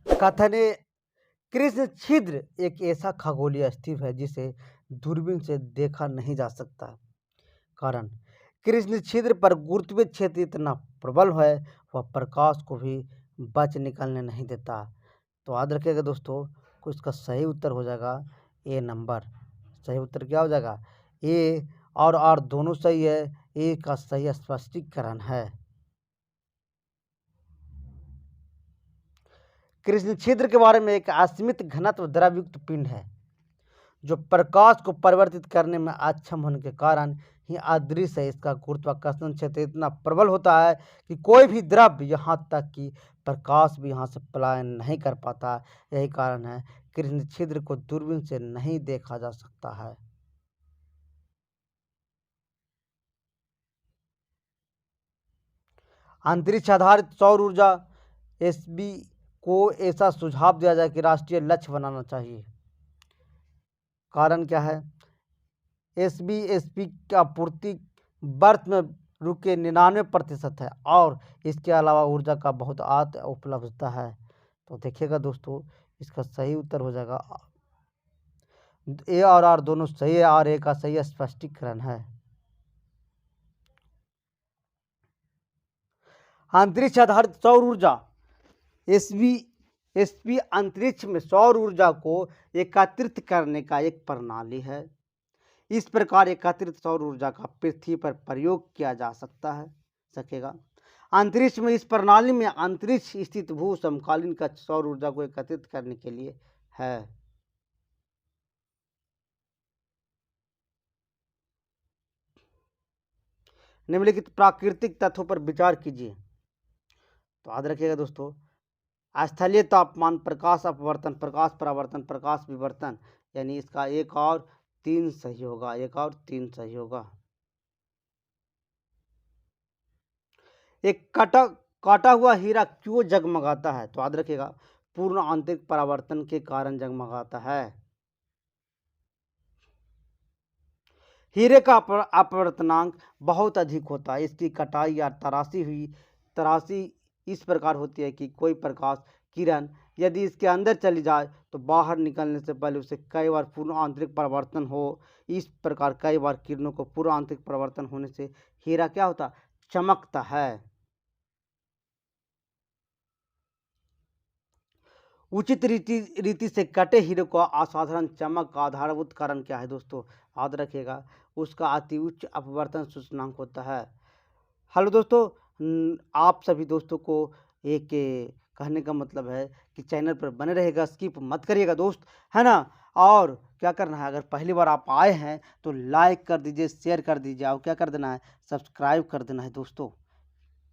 कथन ए, कृष्ण छिद्र एक ऐसा खगोलीय अस्तित्व है जिसे दूरबीन से देखा नहीं जा सकता। कारण कृष्ण छिद्र पर गुरुत्वीय क्षेत्र इतना प्रबल है, वह प्रकाश को भी बच निकलने नहीं देता। तो याद रखिएगा दोस्तों, को इसका सही उत्तर हो जाएगा ए नंबर। सही उत्तर क्या हो जाएगा? ए और आर दोनों सही है। ए का सही स्पष्टीकरण है। कृष्ण छिद्र के बारे में एक असीमित घनत्व द्रवयुक्त पिंड है जो प्रकाश को परिवर्तित करने में अक्षम होने के कारण ही अदृश्य है। इसका गुरुत्वाकर्षण क्षेत्र इतना प्रबल होता है कि कोई भी द्रव यहाँ तक कि प्रकाश भी यहाँ से पलायन नहीं कर पाता। यही कारण है कृष्ण छिद्र को दूरबीन से नहीं देखा जा सकता है। अंतरिक्ष आधारित सौर ऊर्जा एसबी को ऐसा सुझाव दिया जाए कि राष्ट्रीय लक्ष्य बनाना चाहिए। कारण क्या है? एसबी की आपूर्ति बर्फ में रुके 99% है और इसके अलावा ऊर्जा का बहुत आत उपलब्धता है। तो देखिएगा दोस्तों, इसका सही उत्तर हो जाएगा ए और आर दोनों सही है और ए का सही स्पष्टीकरण है। अंतरिक्ष आधारित सौर ऊर्जा एसबी अंतरिक्ष में सौर ऊर्जा को एकत्रित करने का एक प्रणाली है। इस प्रकार एकत्रित सौर ऊर्जा का पृथ्वी पर प्रयोग किया जा सकेगा। अंतरिक्ष में इस प्रणाली में अंतरिक्ष स्थित भू समकालीन कक्ष सौर ऊर्जा को एकत्रित करने के लिए है। निम्नलिखित प्राकृतिक तत्वों पर विचार कीजिए। तो याद रखिएगा दोस्तों, स्थलीय तापमान, प्रकाश अपवर्तन, प्रकाश परावर्तन, प्रकाश विवर्तन, यानी इसका एक और तीन सही होगा, एक और तीन सही होगा। एक काटा हुआ हीरा क्यों जगमगाता है? तो याद रखिएगा, पूर्ण आंतरिक परावर्तन के कारण जगमगाता है। हीरे का अपवर्तनांक बहुत अधिक होता है। इसकी कटाई या तराशी इस प्रकार होती है कि कोई प्रकाश किरण यदि इसके अंदर चली जाए तो बाहर निकलने से पहले उसे कई बार पूर्ण आंतरिक परिवर्तन हो। इस प्रकार कई बार किरणों को पूर्ण आंतरिक परिवर्तन होने से हीरा क्या होता? चमकता है। उचित रीति से कटे हीरे को असाधारण चमक का आधारभूत कारण क्या है दोस्तों? याद रखिएगा, उसका अति उच्च अपवर्तन सूचकांक होता है। हेलो दोस्तों, आप सभी दोस्तों को एक कहने का मतलब है कि चैनल पर बने रहेगा, स्किप मत करिएगा दोस्त, है ना। और क्या करना है, अगर पहली बार आप आए हैं तो लाइक कर दीजिए, शेयर कर दीजिए और क्या कर देना है, सब्सक्राइब कर देना है दोस्तों,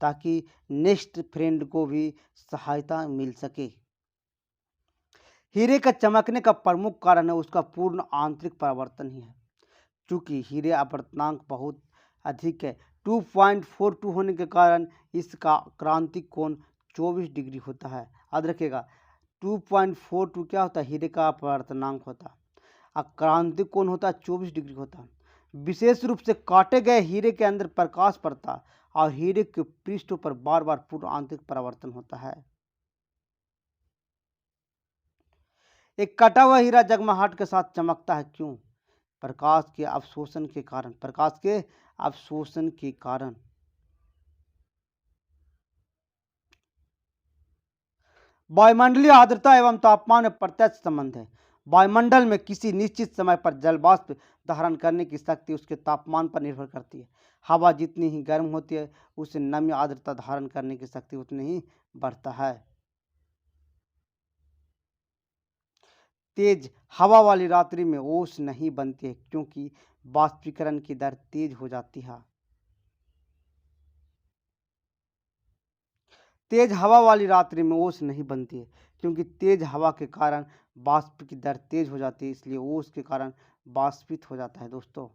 ताकि नेक्स्ट फ्रेंड को भी सहायता मिल सके। हीरे का चमकने का प्रमुख कारण है उसका पूर्ण आंतरिक परावर्तन ही है। चूंकि हीरे अपवर्तनांक बहुत अधिक है, 2.42 होने के कारण इसका क्रांतिक कोण 24 डिग्री होता है। याद रखिएगा, 2.42 क्या होता है, हीरे का अपवर्तनांक होता है, और क्रांतिक कोण होता है 24 डिग्री होता है। विशेष रूप से काटे गए हीरे के अंदर प्रकाश पड़ता है और हीरे के पृष्ठों पर बार बार पूर्ण आंतरिक परावर्तन होता है। एक कटा हुआ हीरा जगमगाहट के साथ चमकता है, क्यों? प्रकाश के अवशोषण के कारण, प्रकाश के अवशोषण के कारण। वायुमंडलीय आर्द्रता एवं तापमान में प्रत्यक्ष संबंध है। वायुमंडल में किसी निश्चित समय पर जल वाष्प धारण करने की शक्ति उसके तापमान पर निर्भर करती है। हवा जितनी ही गर्म होती है उससे नमी आर्द्रता धारण करने की शक्ति उतनी ही बढ़ता है। तेज हवा वाली रात्रि में ओस नहीं बनती है, क्योंकि वाष्पीकरण की दर तेज हो जाती है। तेज हवा वाली रात्रि में ओस नहीं बनती है, क्योंकि तेज हवा के कारण वाष्प की दर तेज हो जाती है, इसलिए ओस के कारण वाष्पित हो जाता है दोस्तों।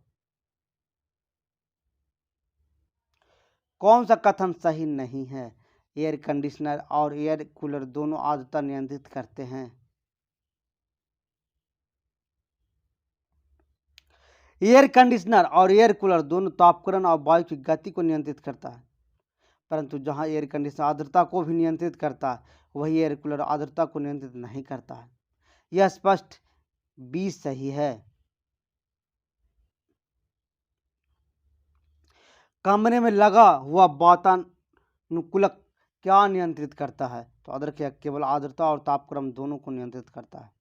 कौन सा कथन सही नहीं है? एयर कंडीशनर और एयर कूलर दोनों आर्द्रता नियंत्रित करते हैं। एयर कंडीशनर और एयर कूलर दोनों तापक्रम और वायु की गति को नियंत्रित करता है, परंतु जहां एयर कंडीशनर आर्द्रता को भी नियंत्रित करता है, वही एयर कूलर आर्द्रता को नियंत्रित नहीं करता है। यह स्पष्ट बी सही है। कमरे में लगा हुआ वातानुकूलक क्या नियंत्रित करता है? तो याद रखिए, केवल आर्द्रता और तापक्रम दोनों को नियंत्रित करता है।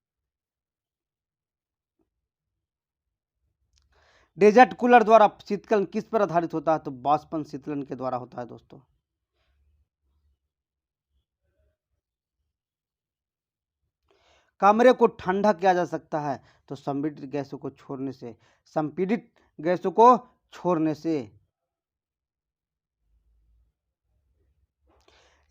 डेजर्ट कूलर द्वारा शीतलन किस पर आधारित होता है? तो बाष्पन शीतलन के द्वारा होता है दोस्तों। कमरे को ठंडा किया जा सकता है तो संपीड़ित गैसों को छोड़ने से, संपीड़ित गैसों को छोड़ने से।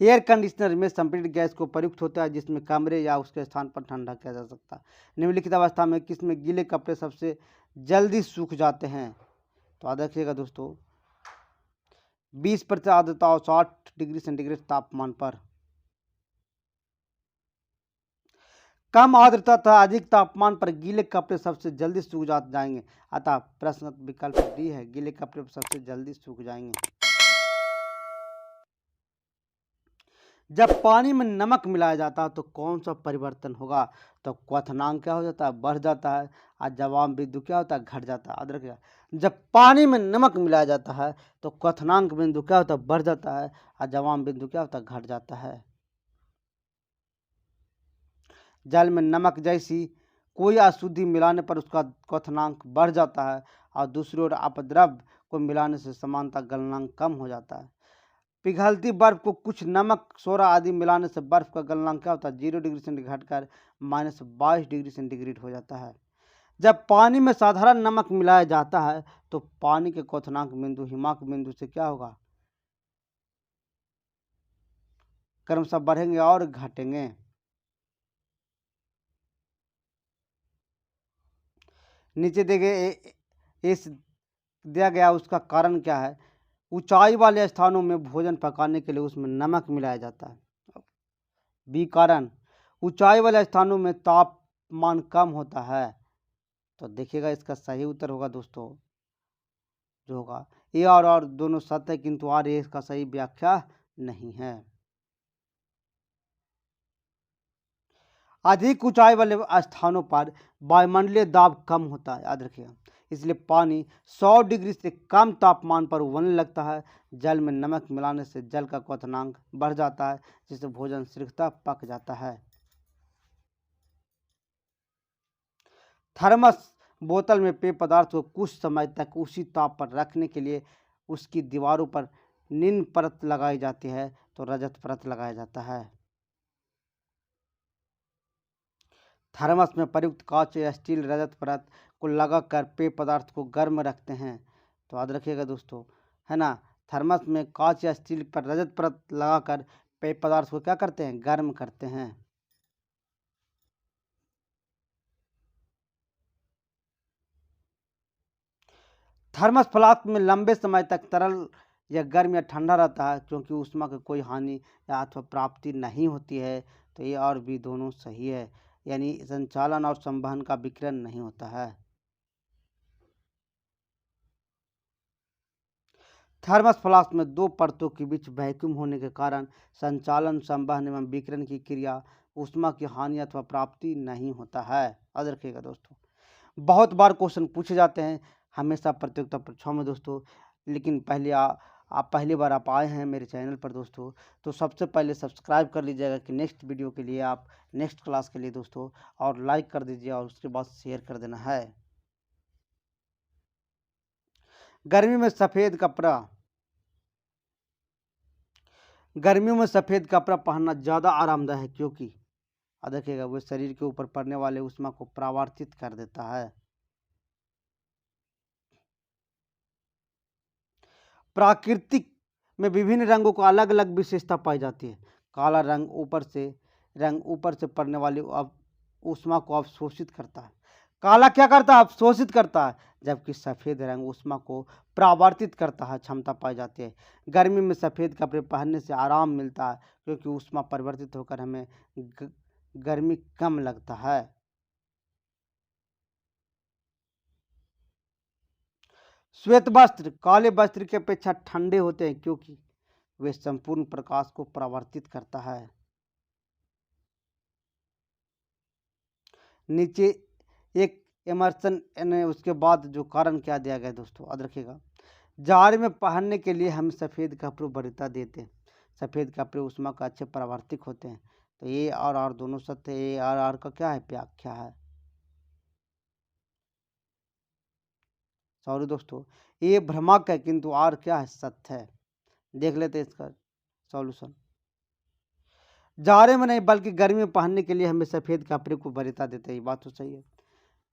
एयर कंडीशनर में संपीड़ित गैस को प्रयुक्त होता है जिसमें कमरे या उसके स्थान पर ठंडा किया जा सकता है। निम्नलिखित अवस्था में किसमें गीले कपड़े सबसे जल्दी सूख जाते हैं? तो याद रखिएगा दोस्तों, 20% आर्द्रता और 60 डिग्री सेंटीग्रेड तापमान पर। कम आर्द्रता तथा अधिक तापमान पर गीले कपड़े सबसे जल्दी सूख जाएंगे, अतः प्रश्न विकल्प डी है, गीले कपड़े सबसे जल्दी सूख जाएंगे। जब पानी में नमक मिलाया जाता है तो कौन सा परिवर्तन होगा? तो क्वथनांक क्या हो जाता है? बढ़ जाता है, और जवाब बिंदु क्या होता है? घट जाता है। याद रखिएगा, जब पानी में नमक मिलाया जाता है तो क्वथनांक बिंदु क्या होता है? बढ़ जाता है, और जवाब बिंदु क्या होता है? घट जाता है। जल में नमक जैसी कोई अशुद्धि मिलाने पर उसका क्वथनांक बढ़ जाता है, और दूसरी ओर अपद्रव को मिलाने से समानता गलनांक कम हो जाता है। पिघलती बर्फ को कुछ नमक, सोडा आदि मिलाने से बर्फ का गलनांक क्या होता है? 0 डिग्री सेंटीग्रेड घटकर -22 डिग्री सेंटीग्रेड हो जाता है। जब पानी में साधारण नमक मिलाया जाता है तो पानी के क्वथनांक बिंदु हिमांक बिंदु से क्या होगा? क्रमशः बढ़ेंगे और घटेंगे। नीचे देखे इस दिया गया उसका कारण क्या है? ऊंचाई वाले स्थानों में भोजन पकाने के लिए उसमें नमक मिलाया जाता है। बी कारण, ऊंचाई वाले स्थानों में तापमान कम होता है। तो देखिएगा इसका सही उत्तर होगा दोस्तों, जो होगा ए और दोनों सत्य है, किंतु आर ए इसका सही व्याख्या नहीं है। अधिक ऊंचाई वाले स्थानों पर वायुमंडलीय दाब कम होता है, याद रखिएगा, इसलिए पानी 100 डिग्री से कम तापमान पर उबलने लगता है। जल में नमक मिलाने से जल का क्वथनांक बढ़ जाता है, जिससे भोजन शीघ्रता पक जाता है। थर्मस बोतल में पेय पदार्थ को कुछ समय तक उसी ताप पर रखने के लिए उसकी दीवारों पर निम्न परत लगाई जाती है तो रजत परत लगाया जाता है। थर्मस में प्रयुक्त कांच या स्टील रजत परत को लगाकर पेय पदार्थ को गर्म रखते हैं। तो याद रखिएगा दोस्तों, है ना, थर्मस में कांच या स्टील पर रजत परत लगाकर पेय पदार्थ को क्या करते हैं, गर्म करते हैं। थर्मस फ्लास्क में लंबे समय तक तरल या गर्म या ठंडा रहता है क्योंकि ऊष्मा की कोई हानि या अथवा प्राप्ति नहीं होती है। तो ये और भी दोनों सही है, यानी संचालन और संवहन का विकिरण नहीं होता है। थर्मस फ्लास्क में दो परतों के बीच वैक्यूम होने के कारण संचालन, संवहन एवं विकिरण की क्रिया ऊष्मा की हानि अथवा प्राप्ति नहीं होता है। याद रखिएगा दोस्तों, बहुत बार क्वेश्चन पूछे जाते हैं हमेशा प्रतियोगिता परीक्षाओं में दोस्तों, लेकिन आप पहली बार आप आए हैं मेरे चैनल पर दोस्तों, तो सबसे पहले सब्सक्राइब कर लीजिएगा कि नेक्स्ट वीडियो के लिए, आप नेक्स्ट क्लास के लिए दोस्तों, और लाइक कर दीजिए और उसके बाद शेयर कर देना है। गर्मी में सफ़ेद कपड़ा, गर्मियों में सफ़ेद कपड़ा पहनना ज़्यादा आरामदायक है क्योंकि देखिएगा वो शरीर के ऊपर पड़ने वाले ऊष्मा को परावर्तित कर देता है। प्राकृतिक में विभिन्न रंगों को अलग अलग विशेषता पाई जाती है। काला रंग ऊपर से पड़ने वाली ऊष्मा को अवशोषित करता है। काला क्या करता है, अवशोषित करता है, जबकि सफ़ेद रंग ऊष्मा को परावर्तित करता है, क्षमता पाई जाती है। गर्मी में सफ़ेद कपड़े पहनने से आराम मिलता है क्योंकि ऊष्मा परिवर्तित होकर हमें गर्मी कम लगता है। श्वेत वस्त्र काले वस्त्र की अपेक्षा ठंडे होते हैं क्योंकि वे संपूर्ण प्रकाश को परावर्तित करता है। नीचे एक इमर्सन उसके बाद जो कारण क्या दिया गया दोस्तों, याद रखिएगा। जाड़े में पहनने के लिए हम सफ़ेद कपड़े वरीयता देते हैं। सफ़ेद कपड़े ऊष्मा का अच्छे परावर्तित होते हैं। तो ये और दोनों सत्य है। ये और का क्या है, व्याख्या है। सॉरी दोस्तों, ये भ्रमक है किंतु आर क्या है, सत्य है। देख लेते हैं इसका सॉल्यूशन। जाड़े में नहीं बल्कि गर्मी में पहनने के लिए हमें सफ़ेद कपड़े को वरीयता देते हैं, ये बात तो सही है।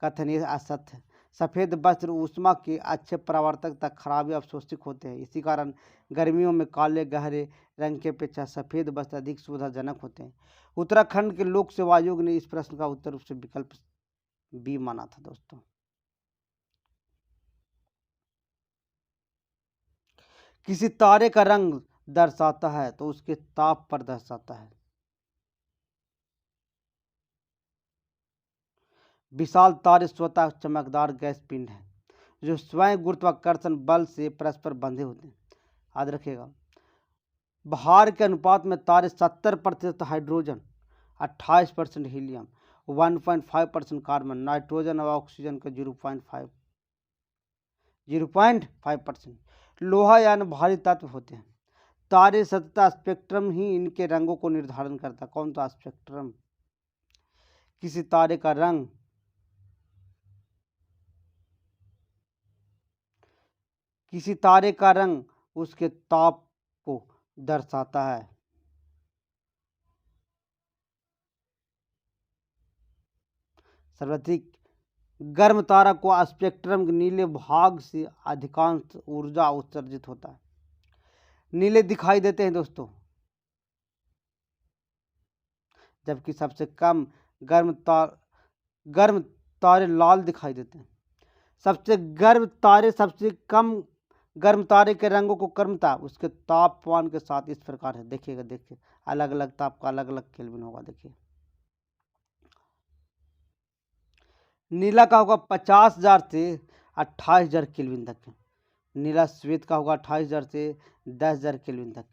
कथन ये असत्य है। सफ़ेद वस्त्र ऊष्मा के अच्छे परावर्तक तक खराबी अवशोषित होते हैं। इसी कारण गर्मियों में काले गहरे रंग के अपेक्षा सफ़ेद वस्त्र अधिक सुविधाजनक होते हैं। उत्तराखंड के लोक सेवा आयोग ने इस प्रश्न का उत्तर रूप से विकल्प बी माना था दोस्तों। किसी तारे का रंग दर्शाता है तो उसके ताप पर दर्शाता है। विशाल तारे स्वतः चमकदार गैस पिंड है जो स्वयं गुरुत्वाकर्षण बल से परस्पर बंधे होते हैं। याद रखिएगा, भार के अनुपात में तारे 70% हाइड्रोजन, 28% हीलियम, 1.5% कार्बन, नाइट्रोजन और ऑक्सीजन का 0.5% लोहा यानी भारी तत्व होते हैं। तारे सतह स्पेक्ट्रम ही इनके रंगों को निर्धारण करता है। कौन सा स्पेक्ट्रम? किसी तारे का रंग उसके ताप को दर्शाता है। सर्वाधिक गर्म तारा को स्पेक्ट्रम के नीले भाग से अधिकांश ऊर्जा उत्सर्जित होता है। नीले दिखाई देते हैं दोस्तों, जबकि सबसे कम गर्म तारे लाल दिखाई देते हैं। सबसे कम गर्म तारे के रंगों को क्रमता उसके तापमान के साथ इस प्रकार है। देखिएगा, देखिए अलग अलग ताप का अलग अलग केल्विन होगा। देखिए नीला का होगा 50,000 से 28,000 केल्विन तक। नीला श्वेत का होगा 28,000 से 10,000 केल्विन तक।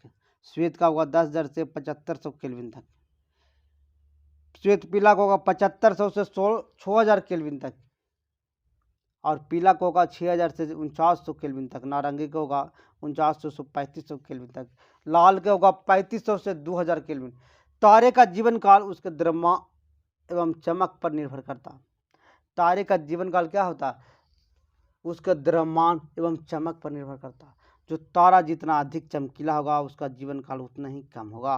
श्वेत का होगा 10,000 से 7,500 केल्विन तक। श्वेत पीला का होगा 7,500 से 6,000 केल्विन तक। और पीला का होगा 6,000 से 4,900 केल्विन तक। नारंगी का होगा 4,900 से 3,500 केल्विन तक। लाल का होगा 3,500 से 2,000 केल्विन। तारे का जीवन काल उसके द्रव्यमान एवं चमक पर निर्भर करता है। तारे का जीवन काल क्या होता है? उसका द्रव्यमान एवं चमक पर निर्भर करता है। जो तारा जितना अधिक चमकीला होगा उसका जीवन काल उतना ही कम होगा।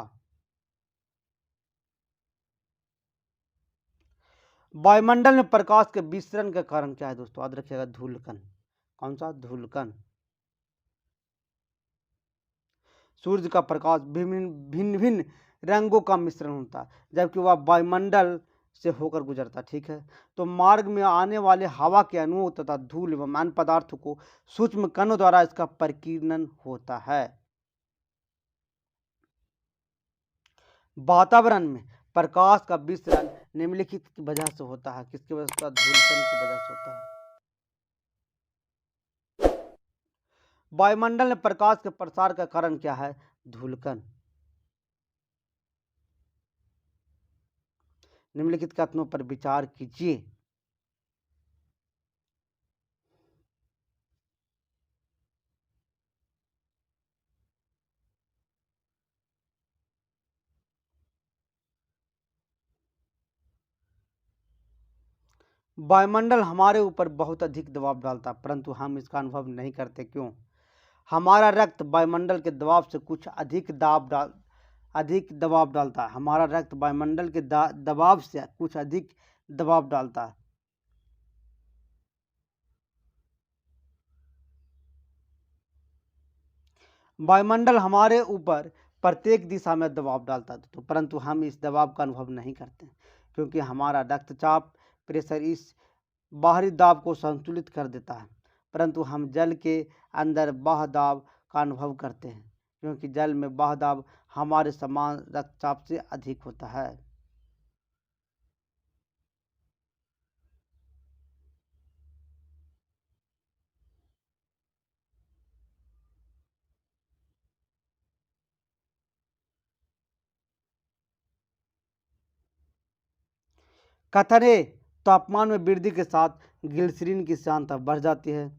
वायुमंडल में प्रकाश के विसरण का कारण क्या है दोस्तों? याद रखिएगा, धूलकण। कौन सा? धूलकण। सूर्य का प्रकाश भिन्न भिन्न भिन्न रंगों का मिश्रण होता है जबकि वह वायुमंडल से होकर गुजरता है। ठीक है, तो मार्ग में आने वाले हवा के अणुओं तथा धूल एवं अन्य पदार्थों को सूक्ष्म कणों द्वारा इसका परिकीर्णन होता है। वातावरण में प्रकाश का विसरण निम्नलिखित की वजह से होता है। किसकी वजह से? धूलकण की वजह से होता है। वायुमंडल में प्रकाश के प्रसार का कारण क्या है? धूलकण। निम्नलिखित कथनों पर विचार कीजिए। वायुमंडल हमारे ऊपर बहुत अधिक दबाव डालता है परंतु हम इसका अनुभव नहीं करते। क्यों? हमारा रक्त वायुमंडल के दबाव से कुछ अधिक दबाव डालता है। हमारा रक्त वायुमंडल के दबाव से कुछ अधिक दबाव डालता है। वायुमंडल हमारे ऊपर प्रत्येक दिशा में दबाव डालता है तो परंतु हम इस दबाव का अनुभव नहीं करते क्योंकि हमारा रक्तचाप प्रेशर इस बाहरी दाब को संतुलित कर देता है। परंतु हम जल के अंदर बाह्य दाब का अनुभव करते हैं क्योंकि जल में बाह्य दाब हमारे समान रक्तचाप से अधिक होता है। कथन ए, तापमान में वृद्धि के साथ ग्लिसरीन की सांद्रता बढ़ जाती है।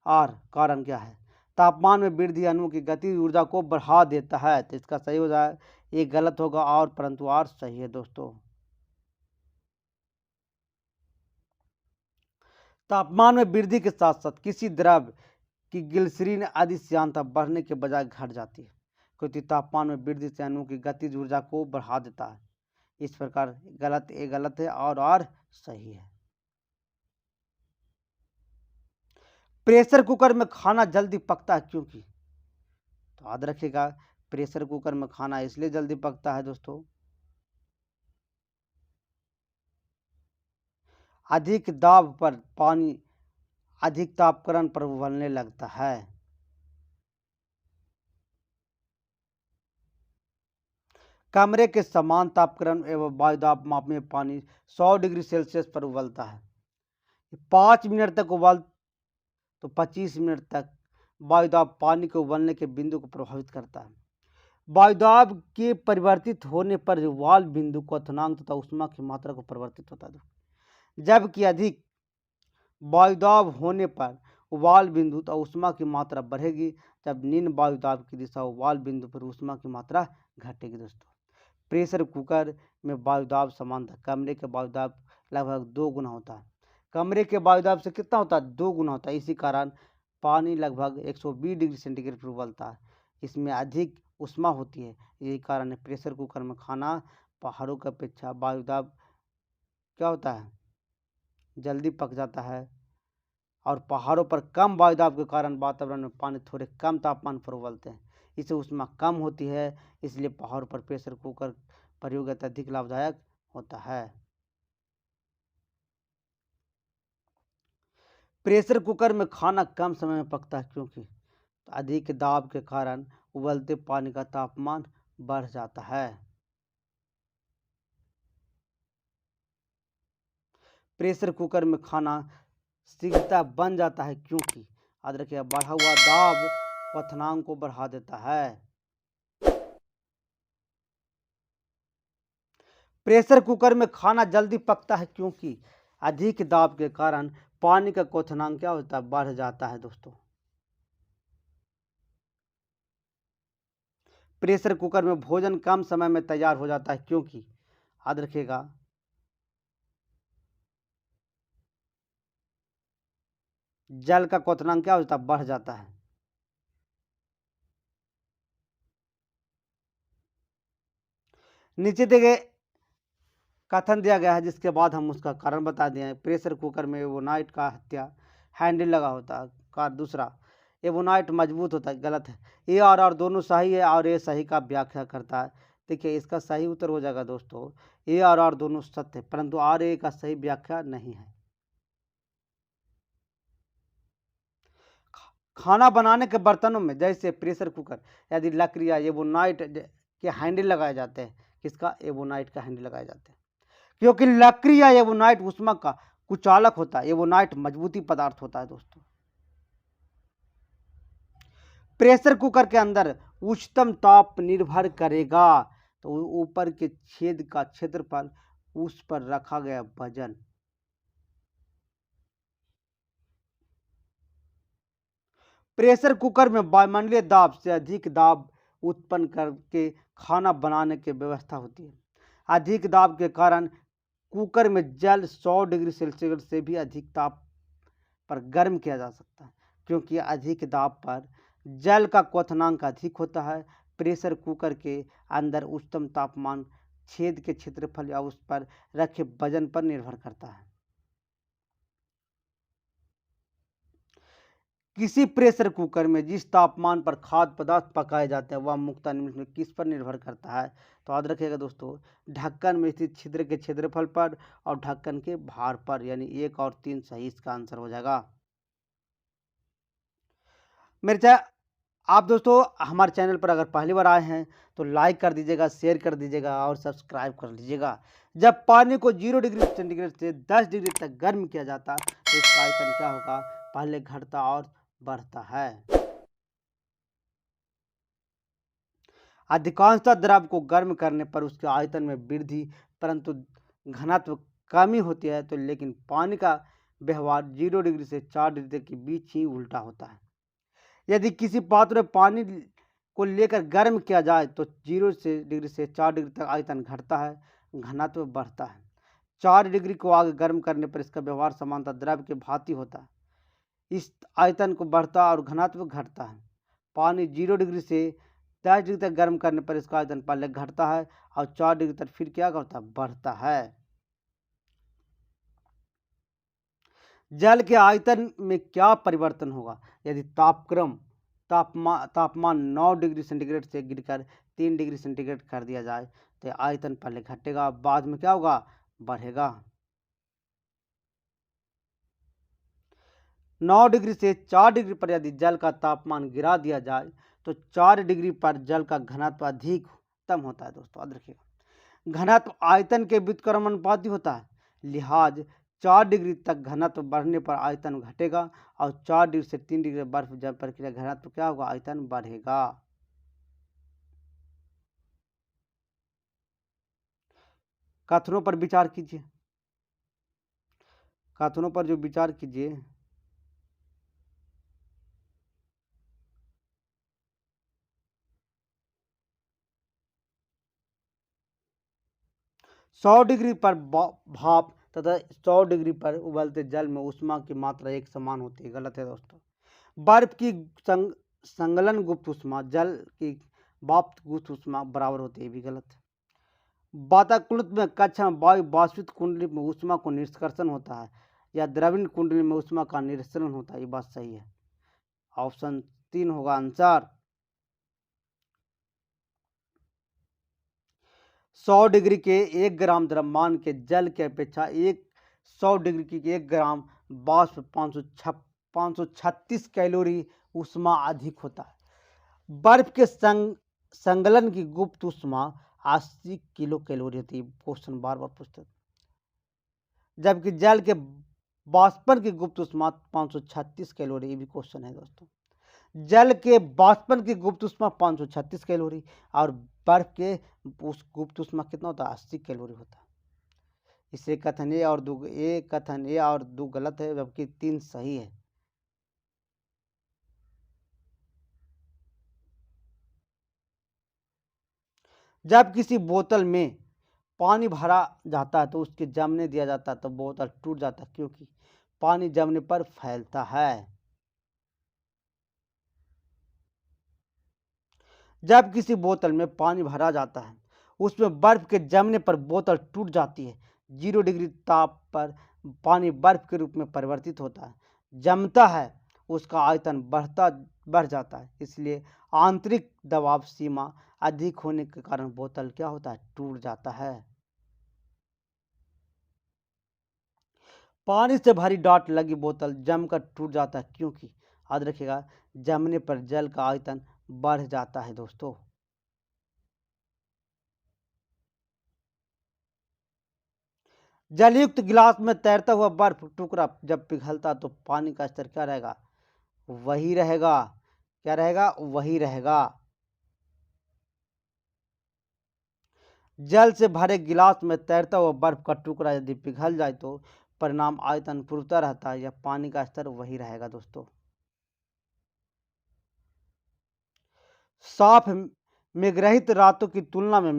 और कारण क्या है? तापमान में वृद्धि अणु की गति ऊर्जा को बढ़ा देता है। तो इसका सही हो जाए, ये गलत होगा और परंतु आर सही है दोस्तों। तापमान में वृद्धि के साथ साथ किसी द्रव की ग्लिसरीन आदि सांद्रता बढ़ने के बजाय घट जाती है क्योंकि तापमान में वृद्धि से अणु की गतिज ऊर्जा को बढ़ा देता है। इस प्रकार गलत ए गलत है और आर सही है। प्रेशर कुकर में खाना जल्दी पकता है क्योंकि? तो याद रखिएगा, प्रेशर कुकर में खाना इसलिए जल्दी पकता है दोस्तों, अधिक दाब पर पानी अधिक तापकरण पर उबलने लगता है। कमरे के समान तापकरण एवं वायुदाब माप में पानी 100 डिग्री सेल्सियस पर उबलता है। 5 मिनट तक उबल तो 25 मिनट तक वायुदाब पानी के उबलने के बिंदु को प्रभावित करता है। वायुदाब के परिवर्तित होने पर वाल बिंदु क्वथनांक तथा उष्मा की मात्रा को परिवर्तित होता है। जबकि अधिक वायुदाब होने पर उबाल बिंदु तथा उष्मा की मात्रा बढ़ेगी, जब निम्न वायुदाब की दिशा उबाल बिंदु पर उष्मा की मात्रा घटेगी दोस्तों। प्रेशर कुकर में वायुदाब समान था, कमरे के वायुदाब लगभग 2 गुना होता है। कमरे के वायुदाब से कितना होता है? 2 गुना होता है। इसी कारण पानी लगभग 120 डिग्री सेंटीग्रेड पर उबलता है। इसमें अधिक उष्मा होती है। यही कारण है प्रेशर कुकर में खाना पहाड़ों की अपेक्षा वायुदाब क्या होता है? जल्दी पक जाता है। और पहाड़ों पर कम वायुदाब के कारण वातावरण में पानी थोड़े कम तापमान पर उबलते हैं। इससे उष्मा कम होती है, इसलिए पहाड़ों पर प्रेशर कुकर प्रयोग अत्यधिक लाभदायक होता है। प्रेशर कुकर में खाना कम समय में पकता है क्योंकि? तो अधिक दाब के कारण उबलते पानी का तापमान बढ़ जाता है। प्रेशर कुकर में खाना शीघ्रता बन जाता है क्योंकि? याद रखिए, बढ़ा हुआ दाब क्वथनांक को बढ़ा देता है। प्रेशर कुकर में खाना जल्दी पकता है क्योंकि? अधिक दाब के कारण पानी का क्वथनांक क्या होता है? बढ़ जाता है दोस्तों। प्रेशर कुकर में भोजन कम समय में तैयार हो जाता है क्योंकि? याद रखिएगा, जल का क्वथनांक क्या होता है? बढ़ जाता है। नीचे दिए गए कथन दिया गया है जिसके बाद हम उसका कारण बता दिए हैं। प्रेशर कुकर में एवोनाइट का हत्या हैंडल लगा होता है। का दूसरा, एवोनाइट मजबूत होता है, गलत है। ए और आर दोनों सही है और ये सही का व्याख्या करता है। देखिए इसका सही उत्तर हो जाएगा दोस्तों, ए और आर दोनों सत्य है, परंतु आर ए का सही व्याख्या नहीं है। खाना बनाने के बर्तनों में जैसे प्रेशर कुकर यदि लकड़ी या एवोनाइट के हैंडल लगाए जाते हैं, किसका, एवोनाइट का हैंडल लगाए जाते हैं, क्योंकि लकड़ी या एवोनाइट ऊष्मा का कुचालक होता है, एवोनाइट मजबूती पदार्थ होता है दोस्तों। प्रेशर कुकर के अंदर उच्चतम ताप निर्भर करेगा, तो ऊपर के छेद का क्षेत्रफल, उस पर रखा गया वजन। प्रेशर कुकर में वायुमंडलीय दाब से अधिक दाब उत्पन्न करके खाना बनाने की व्यवस्था होती है। अधिक दाब के कारण कुकर में जल 100 डिग्री सेल्सियस से भी अधिक ताप पर गर्म किया जा सकता है, क्योंकि अधिक दाब पर जल का क्वथनांक अधिक होता है। प्रेशर कुकर के अंदर उच्चतम तापमान छेद के क्षेत्रफल या उस पर रखे वजन पर निर्भर करता है। किसी प्रेशर कुकर में जिस तापमान पर खाद्य पदार्थ पकाए जाते हैं वह मुख्यतः निम्न में किस पर निर्भर करता है, तो याद रखिएगा दोस्तों, ढक्कन में स्थित छिद्र के क्षेत्रफल पर और ढक्कन के भार पर, यानी 1 और 3 सही इसका आंसर हो जाएगा। मेरे चाहे आप दोस्तों हमारे चैनल पर अगर पहली बार आए हैं तो लाइक कर दीजिएगा, शेयर कर दीजिएगा और सब्सक्राइब कर लीजिएगा। जब पानी को 0 डिग्री सेंटीग्रेड से 10 डिग्री तक गर्म किया जाता है तो इसका आयतन क्या होगा, पहले घटता और बढ़ता है। अधिकांशतः द्रव को गर्म करने पर उसके आयतन में वृद्धि परंतु घनत्व कमी होती है, तो लेकिन पानी का व्यवहार 0 डिग्री से 4 डिग्री के बीच ही उल्टा होता है। यदि किसी पात्र में पानी को लेकर गर्म किया जाए तो 0 डिग्री से 4 डिग्री तक आयतन घटता है, घनत्व बढ़ता है। 4 डिग्री को आगे गर्म करने पर इसका व्यवहार समानतः द्रव के भांति होता है, इस आयतन को बढ़ता और घनत्व घटता है। पानी 0 डिग्री से 10 डिग्री तक गर्म करने पर इसका आयतन पहले घटता है और 4 डिग्री तक फिर क्या करता है, बढ़ता है। जल के आयतन में क्या परिवर्तन होगा यदि तापमान 9 डिग्री सेंटीग्रेड से गिरकर 3 डिग्री सेंटीग्रेड कर दिया जाए, तो आयतन पहले घटेगा, बाद में क्या होगा, बढ़ेगा। 9 डिग्री से 4 डिग्री पर यदि जल का तापमान गिरा दिया जाए तो 4 डिग्री पर जल का घनत्व अधिकतम होता है दोस्तों, याद रखिएगा। घनत्व आयतन के व्युत्क्रमानुपाती होता है, लिहाज 4 डिग्री तक घनत्व बढ़ने पर आयतन घटेगा और 4 डिग्री से 3 डिग्री बर्फ जम प्रक्रिया घनत्व क्या होगा, आयतन बढ़ेगा। कथनों पर विचार कीजिए, कथनों पर जो विचार कीजिए। 100 डिग्री पर भाप तथा 100 डिग्री पर उबलते जल में ऊष्मा की मात्रा एक समान होती है, गलत है दोस्तों। बर्फ की संगलन गुप्त ऊष्मा जल की वाष्प गुप्त ऊष्मा बराबर होती है, भी गलत है। वातानुकूलित में कक्षा में वायु वाष्पित कुंडली में ऊष्मा को निष्कर्षण होता है या द्रवण कुंडली में ऊष्मा का निरसरण होता है, ये बात सही है। ऑप्शन 3 होगा आंसर। 100 डिग्री के 1 ग्राम द्रव्यमान के जल की अपेक्षा 100 डिग्री की 1 ग्राम वाष्प 536 कैलोरी ऊष्मा अधिक होता है। बर्फ के संगलन की गुप्त ऊष्मा 80 किलो कैलोरी होती है, क्वेश्चन बार बार पूछते हैं। जबकि जल के वाष्पन की गुप्त ऊष्मा 536 कैलोरी, ये भी क्वेश्चन है दोस्तों। जल के वाष्पन की गुप्त ऊष्मा 536 कैलोरी और बर्फ के गुप्त ऊष्मा कितना होता है, 80 कैलोरी होता है। इसे कथन ए और दो गलत है, जबकि 3 सही है। जब किसी बोतल में पानी भरा जाता है तो उसके जमने दिया जाता है तो बोतल टूट जाता है, क्योंकि पानी जमने पर फैलता है। जब किसी बोतल में पानी भरा जाता है उसमें बर्फ के जमने पर बोतल टूट जाती है। 0 डिग्री ताप पर पानी बर्फ के रूप में परिवर्तित होता है, जमता है, उसका आयतन बढ़ जाता है, इसलिए आंतरिक दबाव सीमा अधिक होने के कारण बोतल क्या होता है, टूट जाता है। पानी से भरी डाट लगी बोतल जमकर टूट जाता है, क्योंकि याद रखिएगा जमने पर जल का आयतन बढ़ जाता है दोस्तों। जलयुक्त गिलास में तैरता हुआ बर्फ टुकड़ा जब पिघलता तो पानी का स्तर क्या रहेगा, वही रहेगा। क्या रहेगा, वही रहेगा। जल से भरे गिलास में तैरता हुआ बर्फ का टुकड़ा यदि पिघल जाए तो परिणाम आयतन पूर्वता रहता है या पानी का स्तर वही रहेगा दोस्तों। साफ मेघरहित रातों की तुलना में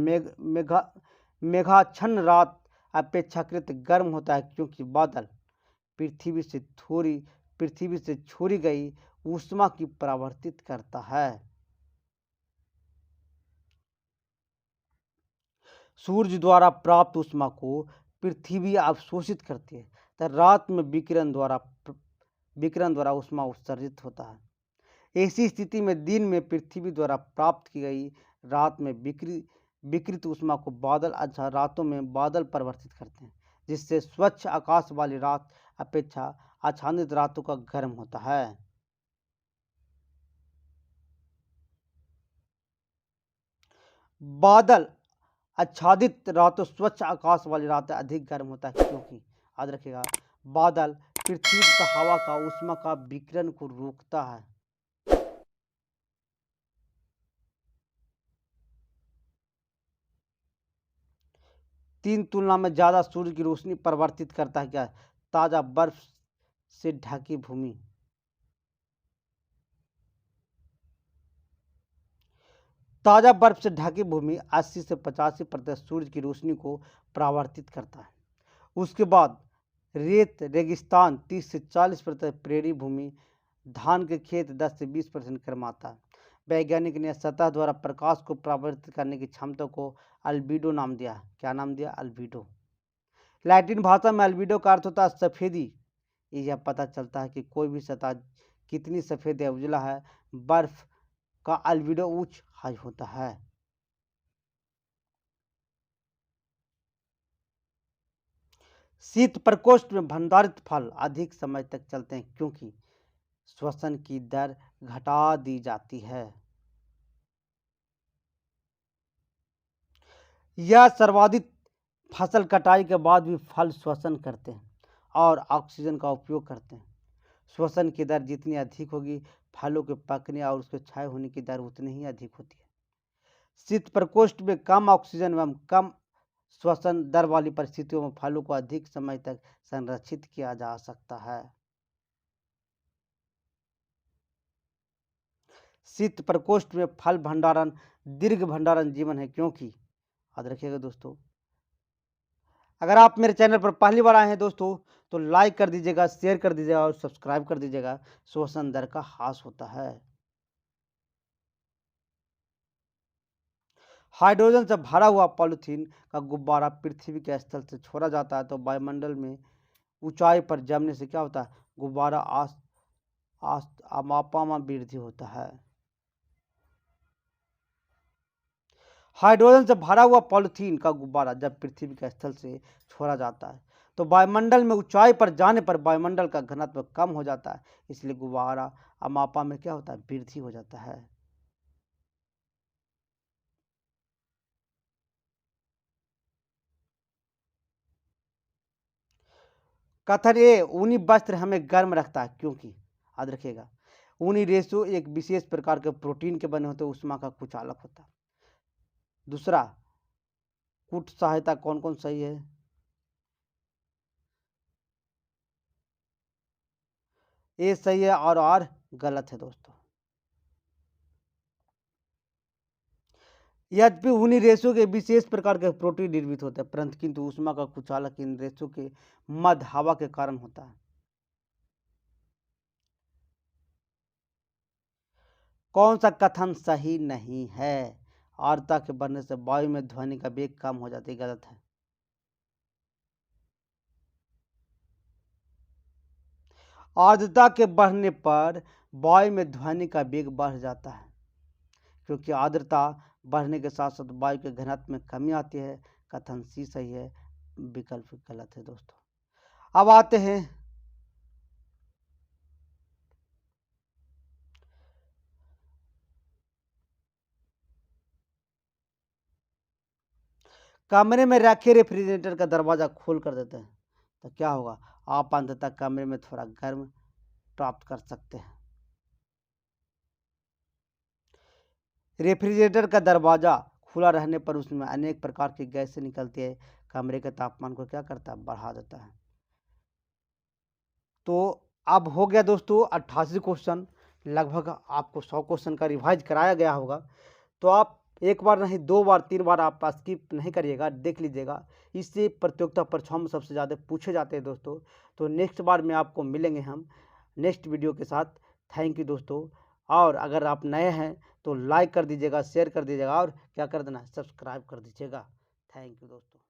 मेघाच्छन्न रात अपेक्षाकृत गर्म होता है, क्योंकि बादल पृथ्वी से छोड़ी गई ऊष्मा की परावर्तित करता है। सूर्य द्वारा प्राप्त ऊष्मा को पृथ्वी अवशोषित करती है, तो रात में विकिरण द्वारा ऊष्मा उत्सर्जित होता है। ऐसी स्थिति में दिन में पृथ्वी द्वारा प्राप्त की गई रात में विकृत ऊष्मा को रातों में बादल परिवर्तित करते हैं, जिससे स्वच्छ आकाश वाली रात अपेक्षा आच्छादित रातों का गर्म होता है। बादल आच्छादित रातों स्वच्छ आकाश वाली रातें अधिक गर्म होता है, क्योंकि याद रखिएगा बादल पृथ्वी तथा हवा का ऊष्मा का विकिरण को रोकता है। तीन तुलना में ज्यादा सूर्य की रोशनी परिवर्तित करता है क्या, ताजा बर्फ से ढकी भूमि। ताजा बर्फ से ढकी भूमि 80 से 85% सूर्य की रोशनी को परावर्तित करता है। उसके बाद रेत रेगिस्तान 30 से 40% प्रेरी भूमि, धान के खेत 10 से 20% गर्माता है। वैज्ञानिक ने सतह द्वारा प्रकाश को परावर्तित करने की क्षमता को अल्बीडो नाम दिया। क्या नाम दिया, अल्बीडो। लैटिन भाषा में अल्बीडो का अर्थ होता है सफेदी। यह पता चलता है कि कोई भी सतह कितनी सफेद या उजला है, बर्फ का अल्बीडो उच्च हाई होता है। शीत प्रकोष्ठ में भंडारित फल अधिक समय तक चलते हैं, क्योंकि श्वसन की दर घटा दी जाती है। यह सर्वाधिक फसल कटाई के बाद भी फल श्वसन करते हैं और ऑक्सीजन का उपयोग करते हैं। श्वसन की दर जितनी अधिक होगी, फलों के पकने और उसके क्षय होने की दर उतनी ही अधिक होती है। शीत प्रकोष्ठ में कम ऑक्सीजन एवं कम श्वसन दर वाली परिस्थितियों में फलों को अधिक समय तक संरक्षित किया जा सकता है। शीत प्रकोष्ठ में फल भंडारण दीर्घ भंडारण जीवन है, क्योंकि याद रखिएगा दोस्तों, अगर आप मेरे चैनल पर पहली बार आए हैं दोस्तों तो लाइक कर दीजिएगा, शेयर कर दीजिएगा और सब्सक्राइब कर दीजिएगा। श्वसन दर का ह्रास होता है। हाइड्रोजन से भरा हुआ पॉलीथीन का गुब्बारा पृथ्वी के स्थल से छोड़ा जाता है तो वायुमंडल में ऊंचाई पर जमने से क्या होता है, गुब्बारा आमापा में वृद्धि होता है। हाइड्रोजन से भरा हुआ पॉलीथीन का गुब्बारा जब पृथ्वी के स्थल से छोड़ा जाता है तो वायुमंडल में ऊंचाई पर जाने पर वायुमंडल का घनत्व कम हो जाता है, इसलिए गुब्बारा अमापा में क्या होता है, वृद्धि हो जाता है। कथन ए, ऊनी वस्त्र हमें गर्म रखता है, क्योंकि याद रखिएगा ऊनी रेशो एक विशेष प्रकार के प्रोटीन के बने होते ऊष्मा का कुचालक होता है। दूसरा, कूट सहायता कौन कौन सही है, ए सही है और आर गलत है दोस्तों। यद्यपि ऊनी रेशों के विशेष प्रकार के प्रोटीन निर्मित होते हैं, परंतु किंतु ऊष्मा का कुचालक इन रेशों के मध्य हवा के कारण होता है। कौन सा कथन सही नहीं है, आर्द्रता के बढ़ने से वायु में ध्वनि का वेग कम हो जाती है। गलत है। आर्द्रता के बढ़ने पर वायु में ध्वनि का वेग बढ़ जाता है, क्योंकि आर्द्रता बढ़ने के साथ साथ वायु के घनत्व में कमी आती है। कथन सी सही है, विकल्प गलत है दोस्तों। अब आते हैं कमरे में रखे रेफ्रिजरेटर का दरवाजा खोल कर देते हैं तो क्या होगा? आप अंततः कमरे में थोड़ा गर्म प्राप्त कर सकते हैं। रेफ्रिजरेटर का दरवाजा खुला रहने पर उसमें अनेक प्रकार की गैसें निकलती है, कमरे के तापमान को क्या करता है? बढ़ा देता है। तो अब हो गया दोस्तों 88 क्वेश्चन। लगभग आपको 100 क्वेश्चन का रिवाइज कराया गया होगा। तो आप एक बार नहीं, 2 बार 3 बार आप स्किप नहीं करिएगा, देख लीजिएगा। इससे प्रतियोगिता परीक्षाओं में सबसे ज़्यादा पूछे जाते हैं दोस्तों। तो नेक्स्ट बार में आपको मिलेंगे हम नेक्स्ट वीडियो के साथ। थैंक यू दोस्तों। और अगर आप नए हैं तो लाइक कर दीजिएगा, शेयर कर दीजिएगा और क्या कर देना? सब्सक्राइब कर दीजिएगा। थैंक यू दोस्तों।